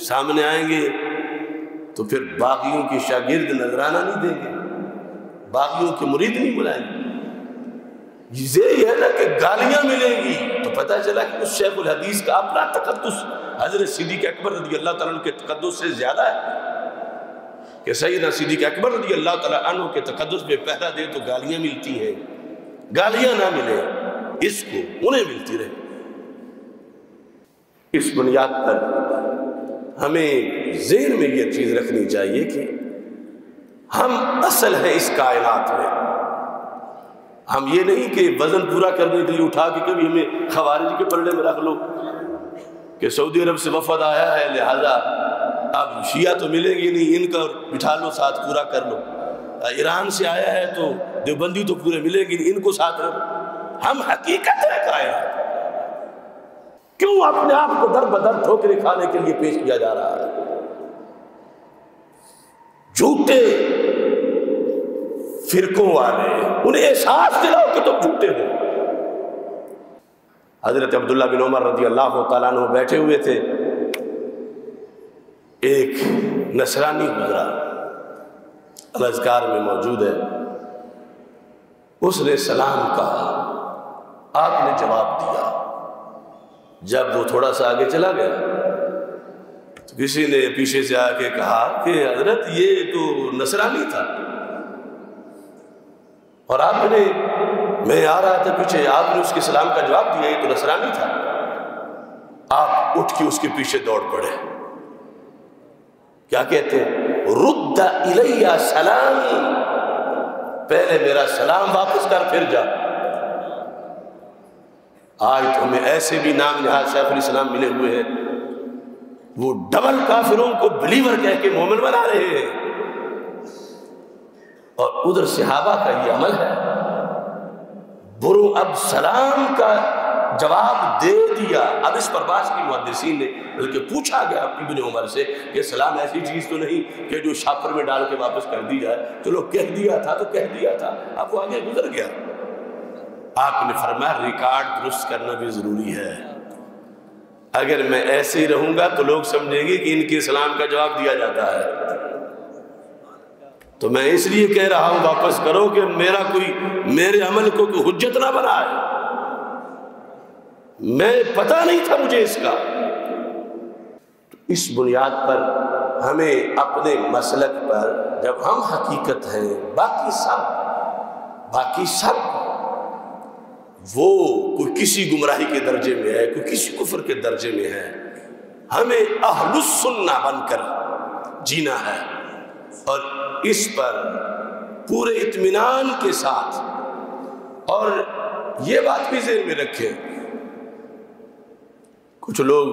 [SPEAKER 1] سامنے آئیں گے تو پھر باغیوں کی شاگرد نذرانہ نہیں دیں گے، باغیوں کے مرید نہیں بلائیں گے۔ یہ ہے نا کہ گالیاں ملیں گی تو پتہ چلا کہ اس شیخ الحدیث کا اپنا تقدس حضرت صدیق اکبر رضی اللہ تعالیٰ عنہ کے تقدس سے زیادہ ہے کہ سیدنا صدیق اکبر رضی اللہ تعالیٰ عنہ کے تقدس پہ پہرا دے تو گالیاں ملتی ہیں، گالیاں نہ ملے اس کو انہیں ملتی رہے۔ اس بنیاد پر ہمیں ذہن میں یہ چیز رکھنی چاہیے کہ ہم اصل ہیں اس کائنات میں۔ ہم یہ نہیں کہ وزن پورا کرنے کے لیے اٹھا کے کبھی ہمیں خوارج کے پلڑے میں رکھ لو کہ سعودی عرب سے وفد آیا ہے لہذا اب شیعہ تو ملیں گے نہیں، ان کا بٹھا لو ساتھ پورا کر لو۔ ایران سے آیا ہے تو دیوبندی تو پورے ملیں گے نہیں، ان کو ساتھ رکھو۔ ہم حقیقت ہے کائنات، کیوں اپنے آپ کو در بدر ٹھوکریں کھانے کے لیے پیش کیا جا رہا ہے؟ جھوٹے فرقوں والے انہیں احساس دلاؤ کہ تم جھوٹے ہو۔ حضرت عبداللہ بن عمر رضی اللہ تعالیٰ عنہ بیٹھے ہوئے تھے، ایک نصرانی گزرا، الاذکار میں موجود ہے، اس نے سلام کہا، آپ نے جواب دیا۔ جب وہ تھوڑا سا آگے چلا گیا تو کسی نے پیچھے سے آ کے کہا کہ حضرت یہ تو نصرانی تھا، اور آپ نے، میں آ رہا تھا پیچھے، آپ نے اس کے سلام کا جواب دیا، یہ تو نصرانی تھا۔ آپ اٹھ کے اس کے پیچھے دوڑ پڑے، کیا کہتے ہیں؟ رد الیہ سلامی، پہلے میرا سلام واپس کر پھر جا۔ آج تو ہمیں ایسے بھی نام نہاد شیخ الاسلام ملے ہوئے ہیں، وہ ڈبل کافروں کو بلیور کہہ کے مومن بنا رہے ہیں، اور ادھر صحابہ کا یہ عمل ہے۔ برو اب سلام کا جواب دے دیا، اب اس پر بعض کی محدثین نے بلکہ پوچھا گیا ابن عمر سے کہ سلام ایسی چیز تو نہیں کہ جو شاپر میں ڈال کے واپس کر دی جائے، چلو کہہ دیا تھا تو کہہ دیا تھا، اب وہ آگے گزر گیا۔ آپ نے فرمایا ریکارڈ درست کرنا بھی ضروری ہے، اگر میں ایسے ہی رہوں گا تو لوگ سمجھیں گے کہ ان کے سلام کا جواب دیا جاتا ہے، تو میں اس لیے کہہ رہا ہوں واپس کرو کہ میرا کوئی میرے عمل کو کوئی حجت نہ بنائے، میں پتہ نہیں تھا مجھے اس کا۔ اس بنیاد پر ہمیں اپنے مسلک پر جب ہم حقیقت ہیں، باقی سب وہ کوئی کسی گمراہی کے درجے میں ہے، کوئی کسی کفر کے درجے میں ہے، ہمیں اہل السنہ بن کر جینا ہے، اور اس پر پورے اطمینان کے ساتھ، اور یہ بات بھی ذہن میں رکھیں، کچھ لوگ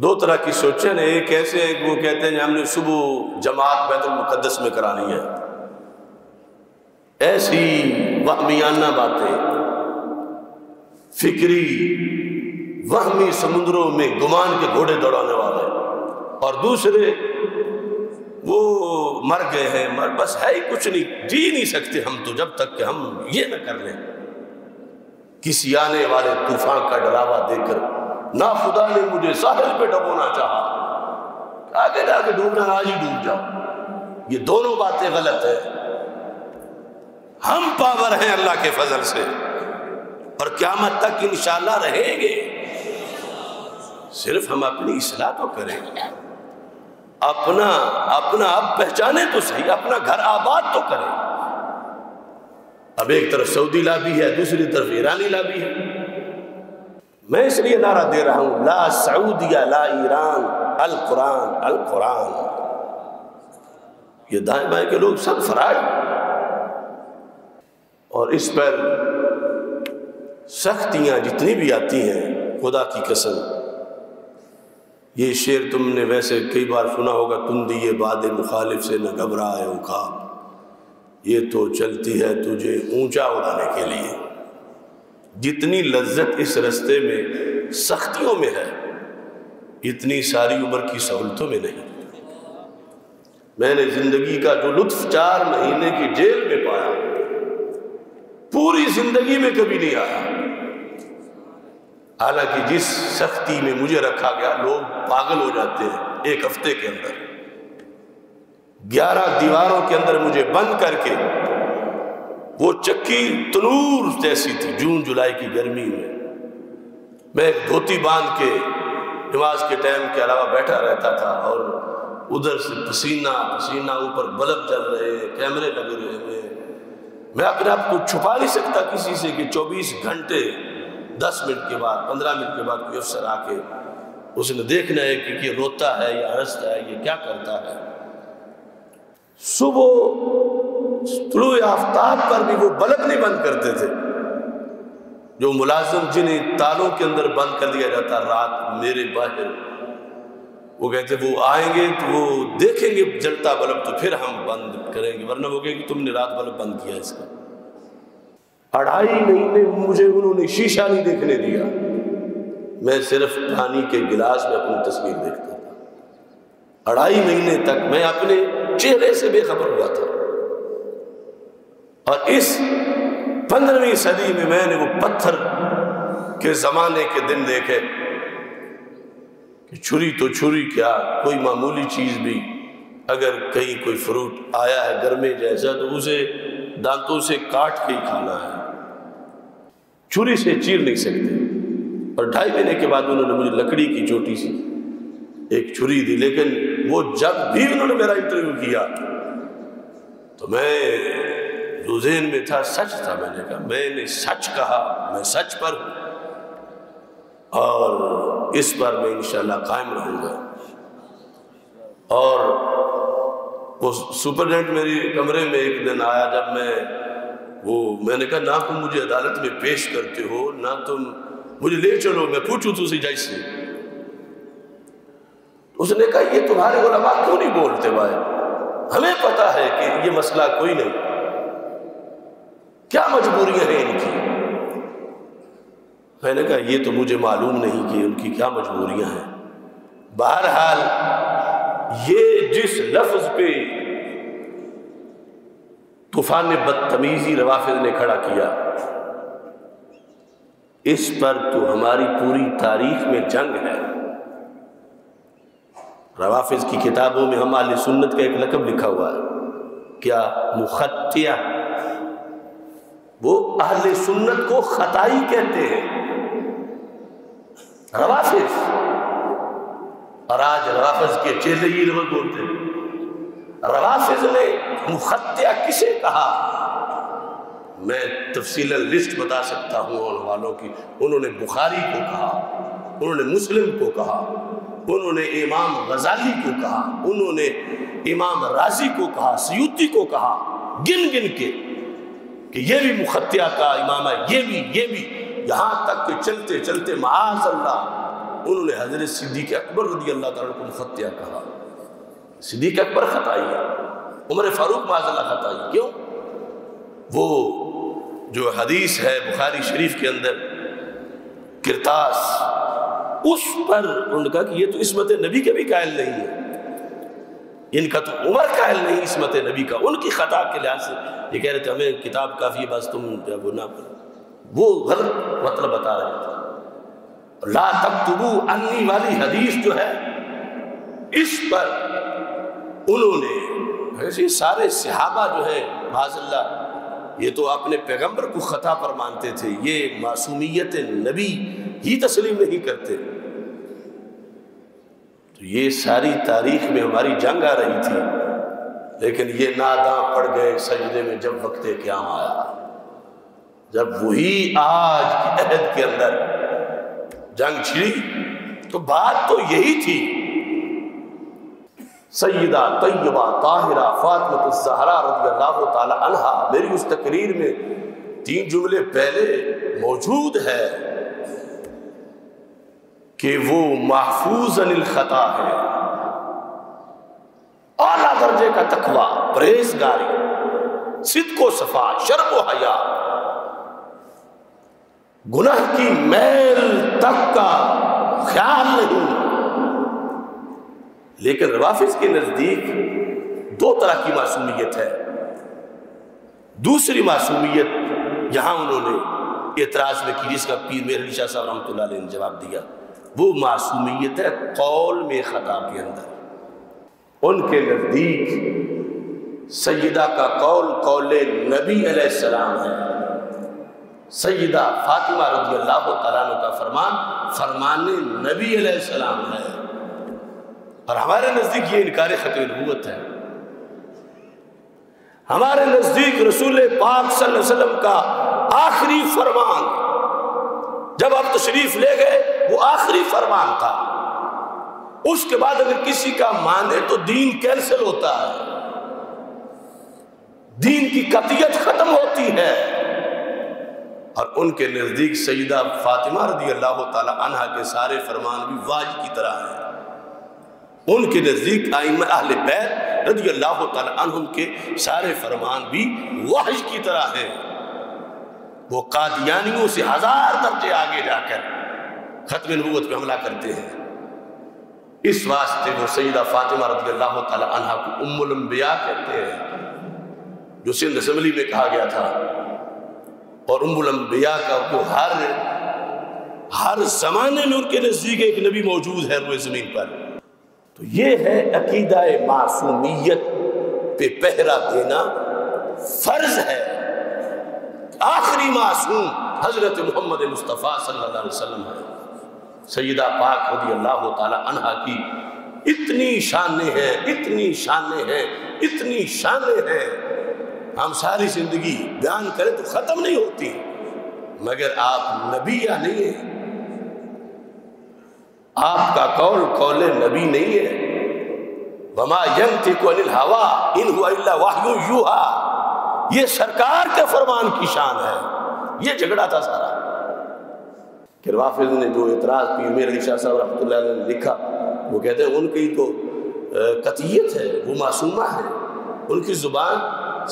[SPEAKER 1] دو طرح کی سوچیں، ایک ایسے ہیں وہ کہتے ہیں ہم نے صبح جماعت بیت المقدس میں کرانی ہے، ایسی وہمیانہ باتیں، فکری وہمی سمندروں میں گمان کے گھوڑے دوڑانے والے، اور دوسرے وہ مر گئے ہیں، بس ہے ہی کچھ نہیں، جی نہیں سکتے ہم تو جب تک کہ ہم یہ نہ کر لیں۔ کسی آنے والے طوفان کا ڈراوا دے کر نہ خدا نے مجھے ساحل پہ ڈبونا چاہا، آگے جا کے ڈوبنا، آج ہی ڈوب جاؤ، یہ دونوں باتیں غلط ہیں۔ ہم پاور ہیں اللہ کے فضل سے، اور قیامت تک انشاءاللہ رہیں گے، صرف ہم اپنی اصلاح تو کریں، اپنا اب پہچانے تو صحیح، اپنا گھر آباد تو کریں۔ اب ایک طرف سعودی لابی ہے، دوسری طرف ایرانی لابی ہے، میں اس لیے نعرہ دے رہا ہوں لا سعودیہ لا ایران، القرآن القرآن۔ یہ دائیں بائیں کے لوگ سب فراڈ، اور اس پر سختیاں جتنی بھی آتی ہیں، خدا کی قسم، یہ شعر تم نے ویسے کئی بار سنا ہوگا، تندی باد مخالف سے نہ گھبرائے عقاب، یہ تو چلتی ہے تجھے اونچا اڑانے کے لیے۔ جتنی لذت اس رستے میں سختیوں میں ہے اتنی ساری عمر کی سہولتوں میں نہیں۔ میں نے زندگی کا جو لطف 4 مہینے کی جیل میں پایا پوری زندگی میں کبھی نہیں آیا۔ حالانکہ جس سختی میں مجھے رکھا گیا لوگ پاگل ہو جاتے ہیں ایک ہفتے کے اندر۔ 11 دیواروں کے اندر مجھے بند کر کے، وہ چکی تنور جیسی تھی جون جولائی کی گرمی میں ایک دھوتی باندھ کے نماز کے ٹائم کے علاوہ بیٹھا رہتا تھا، اور ادھر سے پسینہ پسینہ، اوپر بلب جل رہے، کیمرے لگے ہوئے، میں اپنے آپ کو چھپا نہیں سکتا کسی سے کہ 24 گھنٹے 10 منٹ کے بعد 15 منٹ کے بعد کوئی افسر آ کے اس نے دیکھنا ہے کہ یہ روتا ہے یا ہنستا ہے، یہ کیا کرتا ہے۔ صبح طلوع آفتاب پر بھی وہ بلب نہیں بند کرتے تھے۔ جو ملازم جنہیں تالوں کے اندر بند کر دیا جاتا رات میرے باہر، وہ کہتے وہ آئیں گے تو وہ دیکھیں گے جلتا بلب تو پھر ہم بند کریں گے، ورنہ وہ کہیں کہ تم نے رات بلب بند کیا اس کا۔ 2.5 مہینے مجھے انہوں نے شیشہ نہیں دیکھنے دیا، میں صرف پانی کے گلاس میں اپنی تصویر دیکھتا تھا۔ 2.5 مہینے تک میں اپنے چہرے سے بے خبر ہوا تھا۔ اور اس 15ویں صدی میں نے وہ پتھر کے زمانے کے دن دیکھے کہ چھری تو چھری کیا، کوئی معمولی چیز بھی اگر کہیں کوئی فروٹ آیا ہے گرمے جیسا تو اسے دانتوں سے کاٹ کے ہی کھانا ہے، چھری سے چیر نہیں سکتے۔ اور 2.5 مہینے کے بعد انہوں نے مجھے لکڑی کی چھوٹی سی ایک چھری دی، لیکن وہ جب بھی انہوں نے میرا انٹرویو کیا تو میں جو ذہن میں تھا سچ تھا، میں نے کہا میں نے سچ کہا، میں سچ پر ہوں اور اس پر میں انشاءاللہ قائم رہوں گا۔ اور وہ سپرڈنٹ میری کمرے میں ایک دن آیا جب میں نے کہا نہ تم مجھے عدالت میں پیش کرتے ہو، نہ تم مجھے لے چلو، میں پوچھوں تو اسی جج سے۔ اس نے کہا یہ تمہارے علماء کیوں نہیں بولتے بھائی، ہمیں پتا ہے کہ یہ مسئلہ کوئی نہیں، کیا مجبوریاں ہیں ان کی؟ میں نے کہا یہ تو مجھے معلوم نہیں کہ ان کی کیا مجبوریاں ہیں۔ بہرحال یہ جس لفظ پہ طوفان بدتمیزی روافض نے کھڑا کیا، اس پر تو ہماری پوری تاریخ میں جنگ ہے۔ روافض کی کتابوں میں ہم اہل سنت کا ایک لقب لکھا ہوا ہے، کیا؟ مخطیہ۔ وہ اہل سنت کو خطائی کہتے ہیں روافض، اور آج روافض کے چہرے ہی لفظ بولتے ہیں۔ روافض نے مخطیہ کسے کہا؟ میں تفصیل لسٹ بتا سکتا ہوں ان والوں کی۔ انہوں نے بخاری کو کہا، انہوں نے مسلم کو کہا، انہوں نے امام غزالی کو کہا، انہوں نے امام رازی کو کہا، سیوطی کو کہا، گن گن کے کہ یہ بھی مخطیہ کا امام ہے، یہ بھی، یہاں تک کہ چلتے چلتے معاذ اللہ انہوں نے حضرت صدیق اکبر رضی اللہ تعالیٰ کو مخطیہ کہا۔ صدیق اکبر خطائی ہے، عمر فاروق معاذ اللہ خطائی، کیوں؟ وہ جو حدیث ہے بخاری شریف کے اندر کرتاس، اس پر انہوں نے کہا کہ یہ تو عصمت نبی کے بھی قائل نہیں ہے، ان کا تو عمر قائل نہیں عصمت نبی کا، ان کی خطا کے لحاظ سے یہ کہہ رہے تھے ہمیں کتاب کافی ہے بس تم جب نہ وہ غلط مطلب بتا رہے تھے۔ لا تکتبوا انی والی حدیث جو ہے اس پر انہوں نے ایسے سارے صحابہ جو ہے معاذ اللہ یہ تو اپنے پیغمبر کو خطا پر مانتے تھے، یہ معصومیت نبی ہی تسلیم نہیں کرتے۔ تو یہ ساری تاریخ میں ہماری جنگ آ رہی تھی، لیکن یہ ناداں پڑ گئے سجدے میں جب وقت قیام آیا، جب وہی آج کی عہد کے اندر جنگ چھڑی تو بات تو یہی تھی۔ سیدہ طیبہ طاہرہ فاطمہ الزہرا رضی اللہ تعالی عنہا، میری اس تقریر میں 3 جملے پہلے موجود ہے کہ وہ محفوظ عن الخطا ہے، اعلیٰ درجے کا تقوی، پرہیزگاری، صدق و صفا، شرم و حیا، گناہ کی میل تک کا خیال نہیں۔ لیکن روافض کے نزدیک دو طرح کی معصومیت ہے۔ دوسری معصومیت یہاں انہوں نے اعتراض میں کی، جس کا پیر میر علی شاہ صاحب رحمۃ اللہ علیہ نے جواب دیا، وہ معصومیت ہے قول میں خطا کے اندر۔ ان کے نزدیک سیدہ کا قول قول نبی علیہ السلام ہے، سیدہ فاطمہ رضی اللہ تعالیٰ عنہ کا فرمان فرمان نبی علیہ السلام ہے، اور ہمارے نزدیک یہ انکار ختم نبوت ہے۔ ہمارے نزدیک رسول پاک صلی اللہ علیہ وسلم کا آخری فرمان جب آپ تشریف لے گئے وہ آخری فرمان تھا، اس کے بعد اگر کسی کا مانے تو دین کینسل ہوتا ہے، دین کی قطعیت ختم ہوتی ہے۔ اور ان کے نزدیک سیدہ فاطمہ رضی اللہ تعالی عنہ کے سارے فرمان بھی واحد کی طرح ہیں۔ ان کے نزدیک ائمہ اہل بیت رضی اللہ تعالی عنہم کے سارے فرمان بھی وحی کی طرح ہیں۔ وہ قادیانیوں سے 1000 درجے آگے جا کر ختم نبوت پہ حملہ کرتے ہیں۔ اس واسطے وہ سیدہ فاطمہ رضی اللہ تعالی عنہ کو ام الانبیاء کہتے ہیں، جو سندھ اسمبلی میں کہا گیا تھا، اور ام الانبیاء کا وہ ہر زمانے میں ان کے نزدیک ایک نبی موجود ہے روئے زمین پر۔ تو یہ ہے عقیدہ معصومیت پہ پہرا دینا فرض ہے۔ آخری معصوم حضرت محمد مصطفیٰ صلی اللہ علیہ وسلم ہے۔ سیدہ پاک رضی اللہ تعالی عنہا کی اتنی شانیں ہیں، اتنی شانیں ہیں، اتنی شانیں ہیں، ہم ساری زندگی بیان کریں تو ختم نہیں ہوتی، مگر آپ نبی یا نہیں ہیں، آپ کا قول قول نبی نہیں ہے۔ وما ينطق عن الهوى ان هو الا وحی یوحی، یہ سرکار کے فرمان کی شان ہے۔ یہ جھگڑا تھا سارا کہ روافض نے جو اعتراض پیر میر علی شاہ صاحب رحمۃ اللہ علیہ نے لکھا، وہ کہتے ہیں ان کی تو قطعیت ہے، وہ معصومہ ہے، ان کی زبان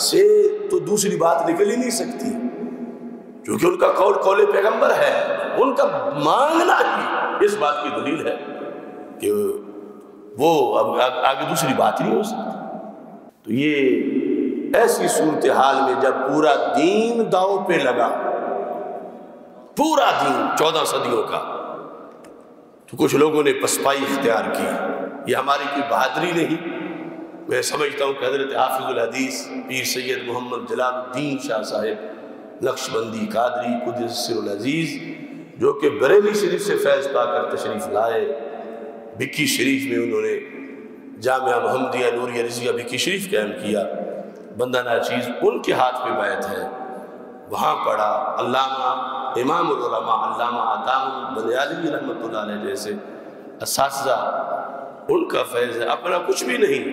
[SPEAKER 1] سے تو دوسری بات نکل ہی نہیں سکتی، کیونکہ ان کا قول قول پیغمبر ہے، ان کا مانگنا ہی اس بات کی دلیل ہے کہ وہ اب آگے دوسری بات نہیں ہو سکتی۔ تو یہ ایسی صورتحال میں جب پورا دین داؤ پہ لگا، پورا دین 14 صدیوں کا، تو کچھ لوگوں نے پسپائی اختیار کی۔ یہ ہماری کوئی بہادری نہیں، میں سمجھتا ہوں کہ حضرت حافظ الحدیث پیر سید محمد جلال الدین شاہ صاحب نقشبندی قادری قدس سر العزیز، جو کہ بریلی شریف سے فیض پا کر تشریف لائے، بکی شریف میں انہوں نے جامعہ محمدیہ نوریہ رضویہ بکی شریف قائم کیا، بندہ ناچیز ان کے ہاتھ پہ بیعت ہے، وہاں پڑھا۔ علامہ امام العلماء علامہ عطام بندیالوی رحمۃ اللہ علیہ جیسے اساتذہ، ان کا فیض ہے۔ اپنا کچھ بھی نہیں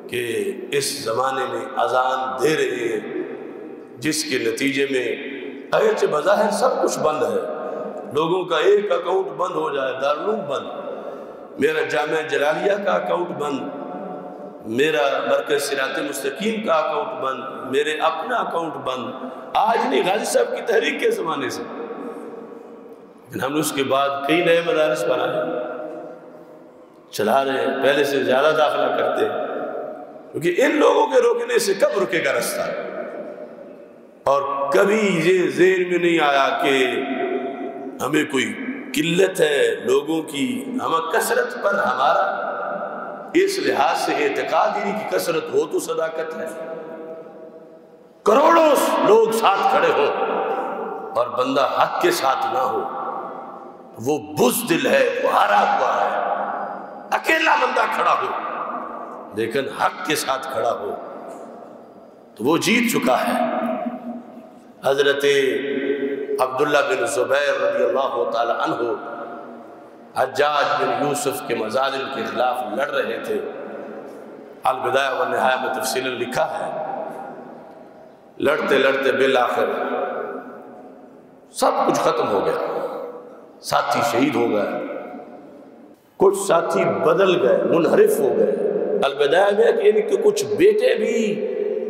[SPEAKER 1] کہ اس زمانے میں اذان دے رہے ہیں، جس کے نتیجے میں اگرچہ بظاہر سب کچھ بند ہے، لوگوں کا ایک اکاؤنٹ بند ہو جائے، دارالعلوم بند، میرا جامعہ جلالیہ کا اکاؤنٹ بند، میرا مرکز صراط مستقیم کا اکاؤنٹ بند، میرے اپنا اکاؤنٹ بند، آج نہیں غازی صاحب کی تحریک کے زمانے سے، لیکن ہم نے اس کے بعد کئی نئے مدارس بنائے، چلا رہے ہیں، پہلے سے زیادہ داخلہ کرتے ہیں، کیونکہ ان لوگوں کے روکنے سے کب رکے گا رستہ؟ اور کبھی یہ ذہن میں نہیں آیا کہ ہمیں کوئی قلت ہے لوگوں کی، ہمیں کثرت پر ہمارا اس لحاظ سے اعتقاد ہی نہیں کہ کثرت ہو تو صداقت ہے، کروڑوں لوگ ساتھ کھڑے ہوں اور بندہ حق کے ساتھ نہ ہو، وہ بزدل ہے، وہ ہارا ہوا ہے۔ اکیلا بندہ کھڑا ہو لیکن حق کے ساتھ کھڑا ہو تو وہ جیت چکا ہے۔ حضرت عبداللہ بن زبیر رضی اللہ تعالی عنہ حجاج بن یوسف کے مظالم کے خلاف لڑ رہے تھے، البدایہ والنہایہ میں تفصیل لکھا ہے، لڑتے لڑتے بالآخر سب کچھ ختم ہو گیا، ساتھی شہید ہو گئے، کچھ ساتھی بدل گئے، منحرف ہو گئے۔ البدایہ میں یعنی کہ کچھ بیٹے بھی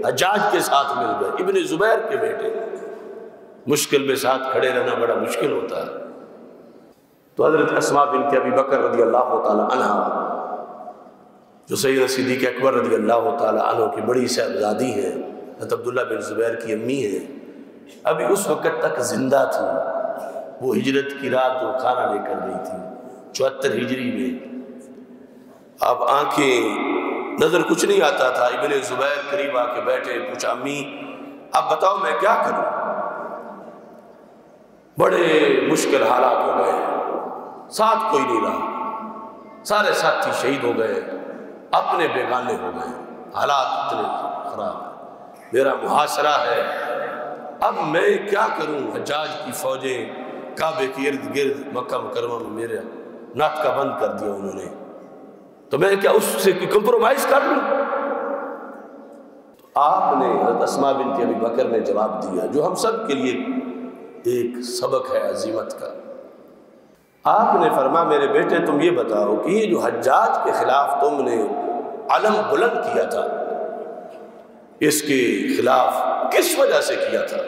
[SPEAKER 1] حجاج کے ساتھ مل گئے، ابن زبیر کے بیٹے مشکل میں ساتھ کھڑے رہنا بڑا مشکل ہوتا ہے۔ تو حضرت اسماء بنت ابی بکر رضی اللہ تعالی عنہ، جو سیدنا صدیق اکبر رضی اللہ تعالی عنہ کی بڑی صاحبزادی ہیں، حضرت عبداللہ بن زبیر کی امی ہیں، ابھی اس وقت تک زندہ تھی۔ وہ ہجرت کی رات جو کھانا لے کر گئی تھی 74 ہجری میں۔ اب آنکھیں نظر کچھ نہیں آتا تھا۔ ابن زبیر قریب آ کے بیٹھے، پوچھا امی اب بتاؤ میں کیا کروں؟ بڑے مشکل حالات ہو گئے، ساتھ کوئی نہیں رہا، سارے ساتھی شہید ہو گئے، اپنے بیگانے ہو گئے، حالات اتنے خراب ہیں، میرا محاصرہ ہے، اب میں کیا کروں؟ حجاج کی فوجیں کعبے کے ارد گرد مکہ مکرمہ میں میرے ناطقہ بند کر دیا انہوں نے، تو میں کیا اس سے کمپرومائز کر لوں؟ آپ نے حضرت اسماء بنت ابی بکر نے جواب دیا جو ہم سب کے لیے ایک سبق ہے عظیمت کا۔ آپ نے فرمایا میرے بیٹے تم یہ بتاؤ کہ یہ جو حجاج کے خلاف تم نے علم بلند کیا تھا، اس کے خلاف کس وجہ سے کیا تھا؟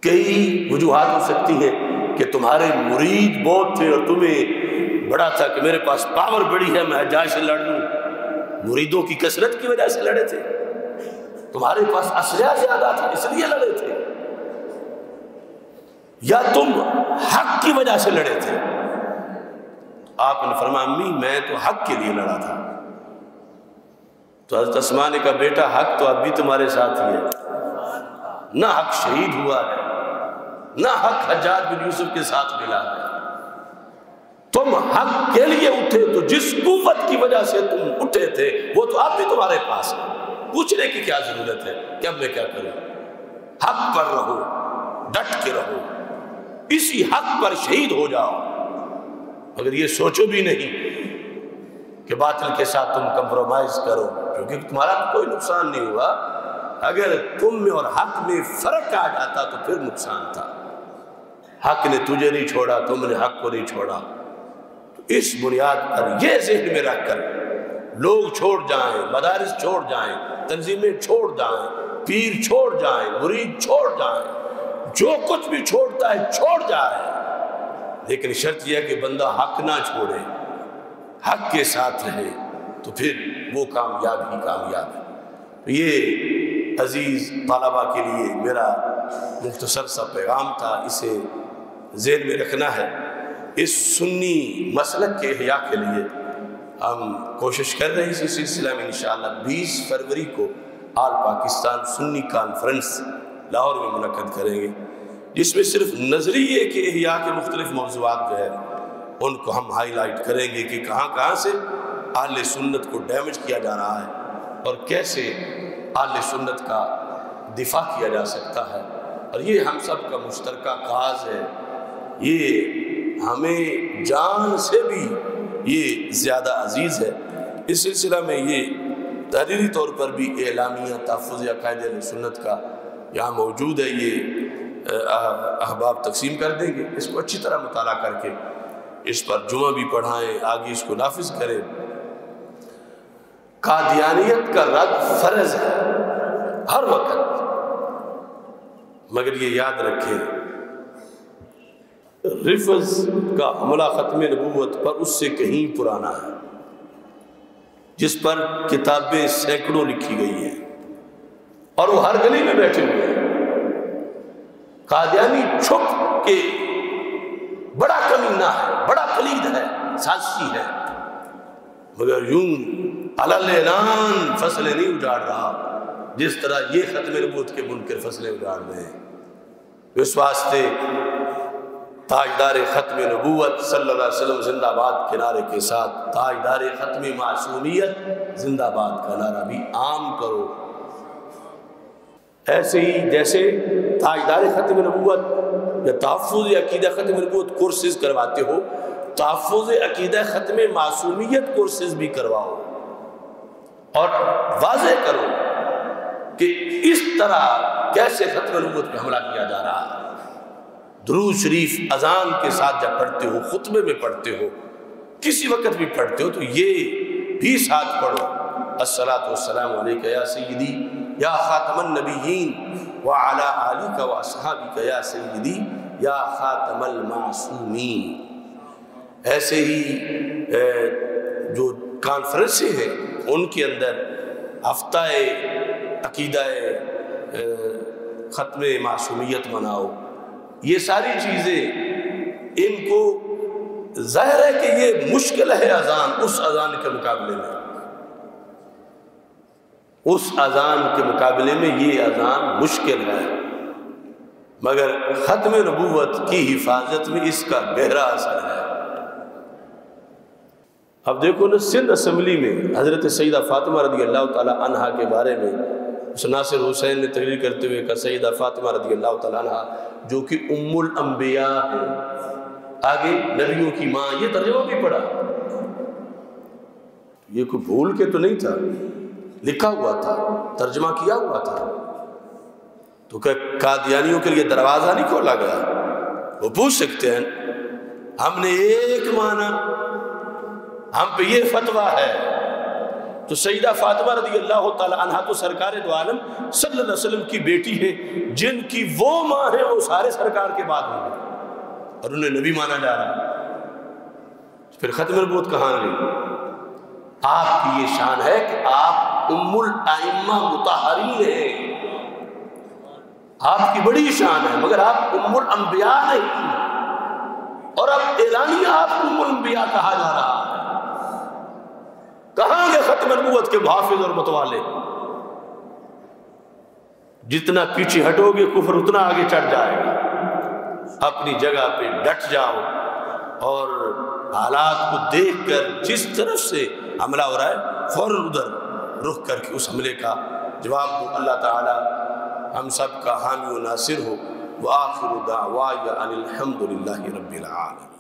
[SPEAKER 1] کئی وجوہات ہو سکتی ہیں کہ تمہارے مرید بہت تھے اور تمہیں بڑا تھا کہ میرے پاس پاور بڑی ہے، میں حجاج سے لڑ لوں۔ مریدوں کی کثرت کی وجہ سے لڑے تھے، تمہارے پاس اسلحہ زیادہ تھا اس لیے لڑے تھے، یا تم حق کی وجہ سے لڑے تھے؟ آپ نے فرمایا امی میں تو حق کے لیے لڑا تھا۔ تو حضرت اسماء نے کہا بیٹا حق تو اب بھی تمہارے ساتھ ہی ہے، نہ حق شہید ہوا ہے، نہ حق حجاج بن یوسف کے ساتھ ملا ہے۔ تم حق کے لیے اٹھے تو جس قوت کی وجہ سے تم اٹھے تھے وہ تو اب بھی تمہارے پاس ہے، پوچھنے کی کیا ضرورت ہے کہ اب میں کیا کروں؟ حق پر رہو، ڈٹ کے رہو، اسی حق پر شہید ہو جاؤ، اگر یہ سوچو بھی نہیں کہ باطل کے ساتھ تم کمپرومائز کرو، کیونکہ تمہارا کوئی نقصان نہیں ہوا، اگر تم میں اور حق میں فرق آ جاتا تو پھر نقصان تھا۔ حق نے تجھے نہیں چھوڑا، تم نے حق کو نہیں چھوڑا۔ اس بنیاد پر یہ ذہن میں رکھ کر لوگ چھوڑ جائیں، مدارس چھوڑ جائیں، تنظیمیں چھوڑ جائیں، پیر چھوڑ جائیں، مرید چھوڑ جائیں، جو کچھ بھی چھوڑتا ہے چھوڑ جائے، لیکن شرط یہ ہے کہ بندہ حق نہ چھوڑے، حق کے ساتھ رہے، تو پھر وہ کامیاب ہی کامیاب ہے۔ یہ عزیز طلبہ کے لیے میرا مختصر سا پیغام تھا، اسے ذہن میں رکھنا ہے۔ اس سنی مسلک کے احیاء کے لیے ہم کوشش کر رہے ہیں۔ اسی سلسلہ میں انشاءاللہ 20 فروری کو آل پاکستان سنی کانفرنس لاہور میں منعقد کریں گے، جس میں صرف نظریے کے احیاء کے مختلف موضوعات جو ہے ان کو ہم ہائی لائٹ کریں گے کہ کہاں کہاں سے اہل سنت کو ڈیمیج کیا جا رہا ہے اور کیسے اہل سنت کا دفاع کیا جا سکتا ہے، اور یہ ہم سب کا مشترکہ کاز ہے، یہ ہمیں جان سے بھی یہ زیادہ عزیز ہے۔ اس سلسلہ میں یہ تحریری طور پر بھی اعلامیہ تحفظ عقائد اہل سنت کا یہاں موجود ہے، یہ احباب تقسیم کر دیں گے، اس کو اچھی طرح مطالعہ کر کے اس پر جمعہ بھی پڑھائیں، آگے اس کو نافذ کریں۔ قادیانیت کا رد فرض ہے ہر وقت، مگر یہ یاد رکھیں رفض کا حملہ ختم نبوت پر اس سے کہیں پرانا ہے، جس پر کتابیں سینکڑوں لکھی گئی ہیں اور وہ ہر گلی میں بیٹھے ہوئے ہیں۔ قادیانی چھپ کے بڑا کمینہ ہے، بڑا پلید ہے، سازشی ہے، مگر یوں علل اعلان فصلیں نہیں اجاڑ رہا جس طرح یہ ختم نبوت کے منکر فصلیں اجاڑ رہے ہیں۔ اس واسطے تاجدار ختم نبوت صلی اللہ علیہ وسلم زندہ باد کے نعرے کے ساتھ تاجدار ختم معصومیت زندہ باد کا نعرہ بھی عام کرو۔ ایسے ہی جیسے تاجدار ختم نبوت یا تحفظ عقیدہ ختم نبوت کورسز کرواتے ہو، تحفظ عقیدہ ختم معصومیت کورسز بھی کرواؤ اور واضح کرو کہ اس طرح کیسے ختم نبوت پہ حملہ کیا جا رہا ہے۔ درود شریف اذان کے ساتھ جب پڑھتے ہو، خطبے میں پڑھتے ہو، کسی وقت بھی پڑھتے ہو تو یہ بھی ساتھ پڑھو، الصلاۃ والسلام علیک یا سیدی یا خاتم النبیین، وعلی آلک واصحابک یا سیدی یا خاتم المعصومین۔ ایسے ہی جو کانفرنسیں ہیں ان کے اندر ہفتہ عقیدہ ختم معصومیت مناؤ، یہ ساری چیزیں ان کو ظاہر ہے کہ یہ مشکل ہے اذان اس اذان کے مقابلے میں، اس اذان کے مقابلے میں یہ اذان مشکل ہے، مگر ختم نبوت کی حفاظت میں اس کا گہرا اثر ہے۔ اب دیکھو نا، سندھ اسمبلی میں حضرت سیدہ فاطمہ رضی اللہ تعالیٰ عنہا کے بارے میں ناصر حسین نے تقریر کرتے ہوئے کہا سیدہ فاطمہ رضی اللہ تعالیٰ عنہا جو کہ ام الانبیاء ہے، آگے نبیوں کی ماں، یہ ترجمہ بھی پڑھا، یہ کوئی بھول کے تو نہیں تھا، لکھا ہوا تھا، ترجمہ کیا ہوا تھا، تو کہ قادیانیوں کے لیے دروازہ نہیں کھولا گیا؟ وہ پوچھ سکتے ہیں ہم نے ایک مانا، ہم پہ یہ فتویٰ ہے، تو سیدہ فاطمہ رضی اللہ تعالی عنہ تو سرکار دو عالم صلی اللہ علیہ وسلم کی بیٹی ہے، جن کی وہ ماں ہے وہ سارے سرکار کے بعد ہوں گے، اور انہیں نبی مانا جا رہا ہے، پھر ختم نبوت کہاں گئی؟ آپ کی یہ شان ہے کہ آپ ام الائمہ مطہرین ہیں، آپ کی بڑی شان ہے، مگر آپ ام الانبیاء نہیں، اور اب اعلانیہ آپ کو ام الانبیاء کہا جا رہا ہے۔ کہاں گے ختم نبوت کے حافظ اور متوالے؟ جتنا پیچھے ہٹو گے کفر اتنا آگے چڑھ جائے گا، اپنی جگہ پہ ڈٹ جاؤ، اور حالات کو دیکھ کر جس طرف سے حملہ ہو رہا ہے فوراً ادھر رخ کر کے اس حملے کا جواب دو۔ اللہ تعالی ہم سب کا حامی و ناصر ہو۔ وآخر دعوانا ان الحمد للہ رب العالمین۔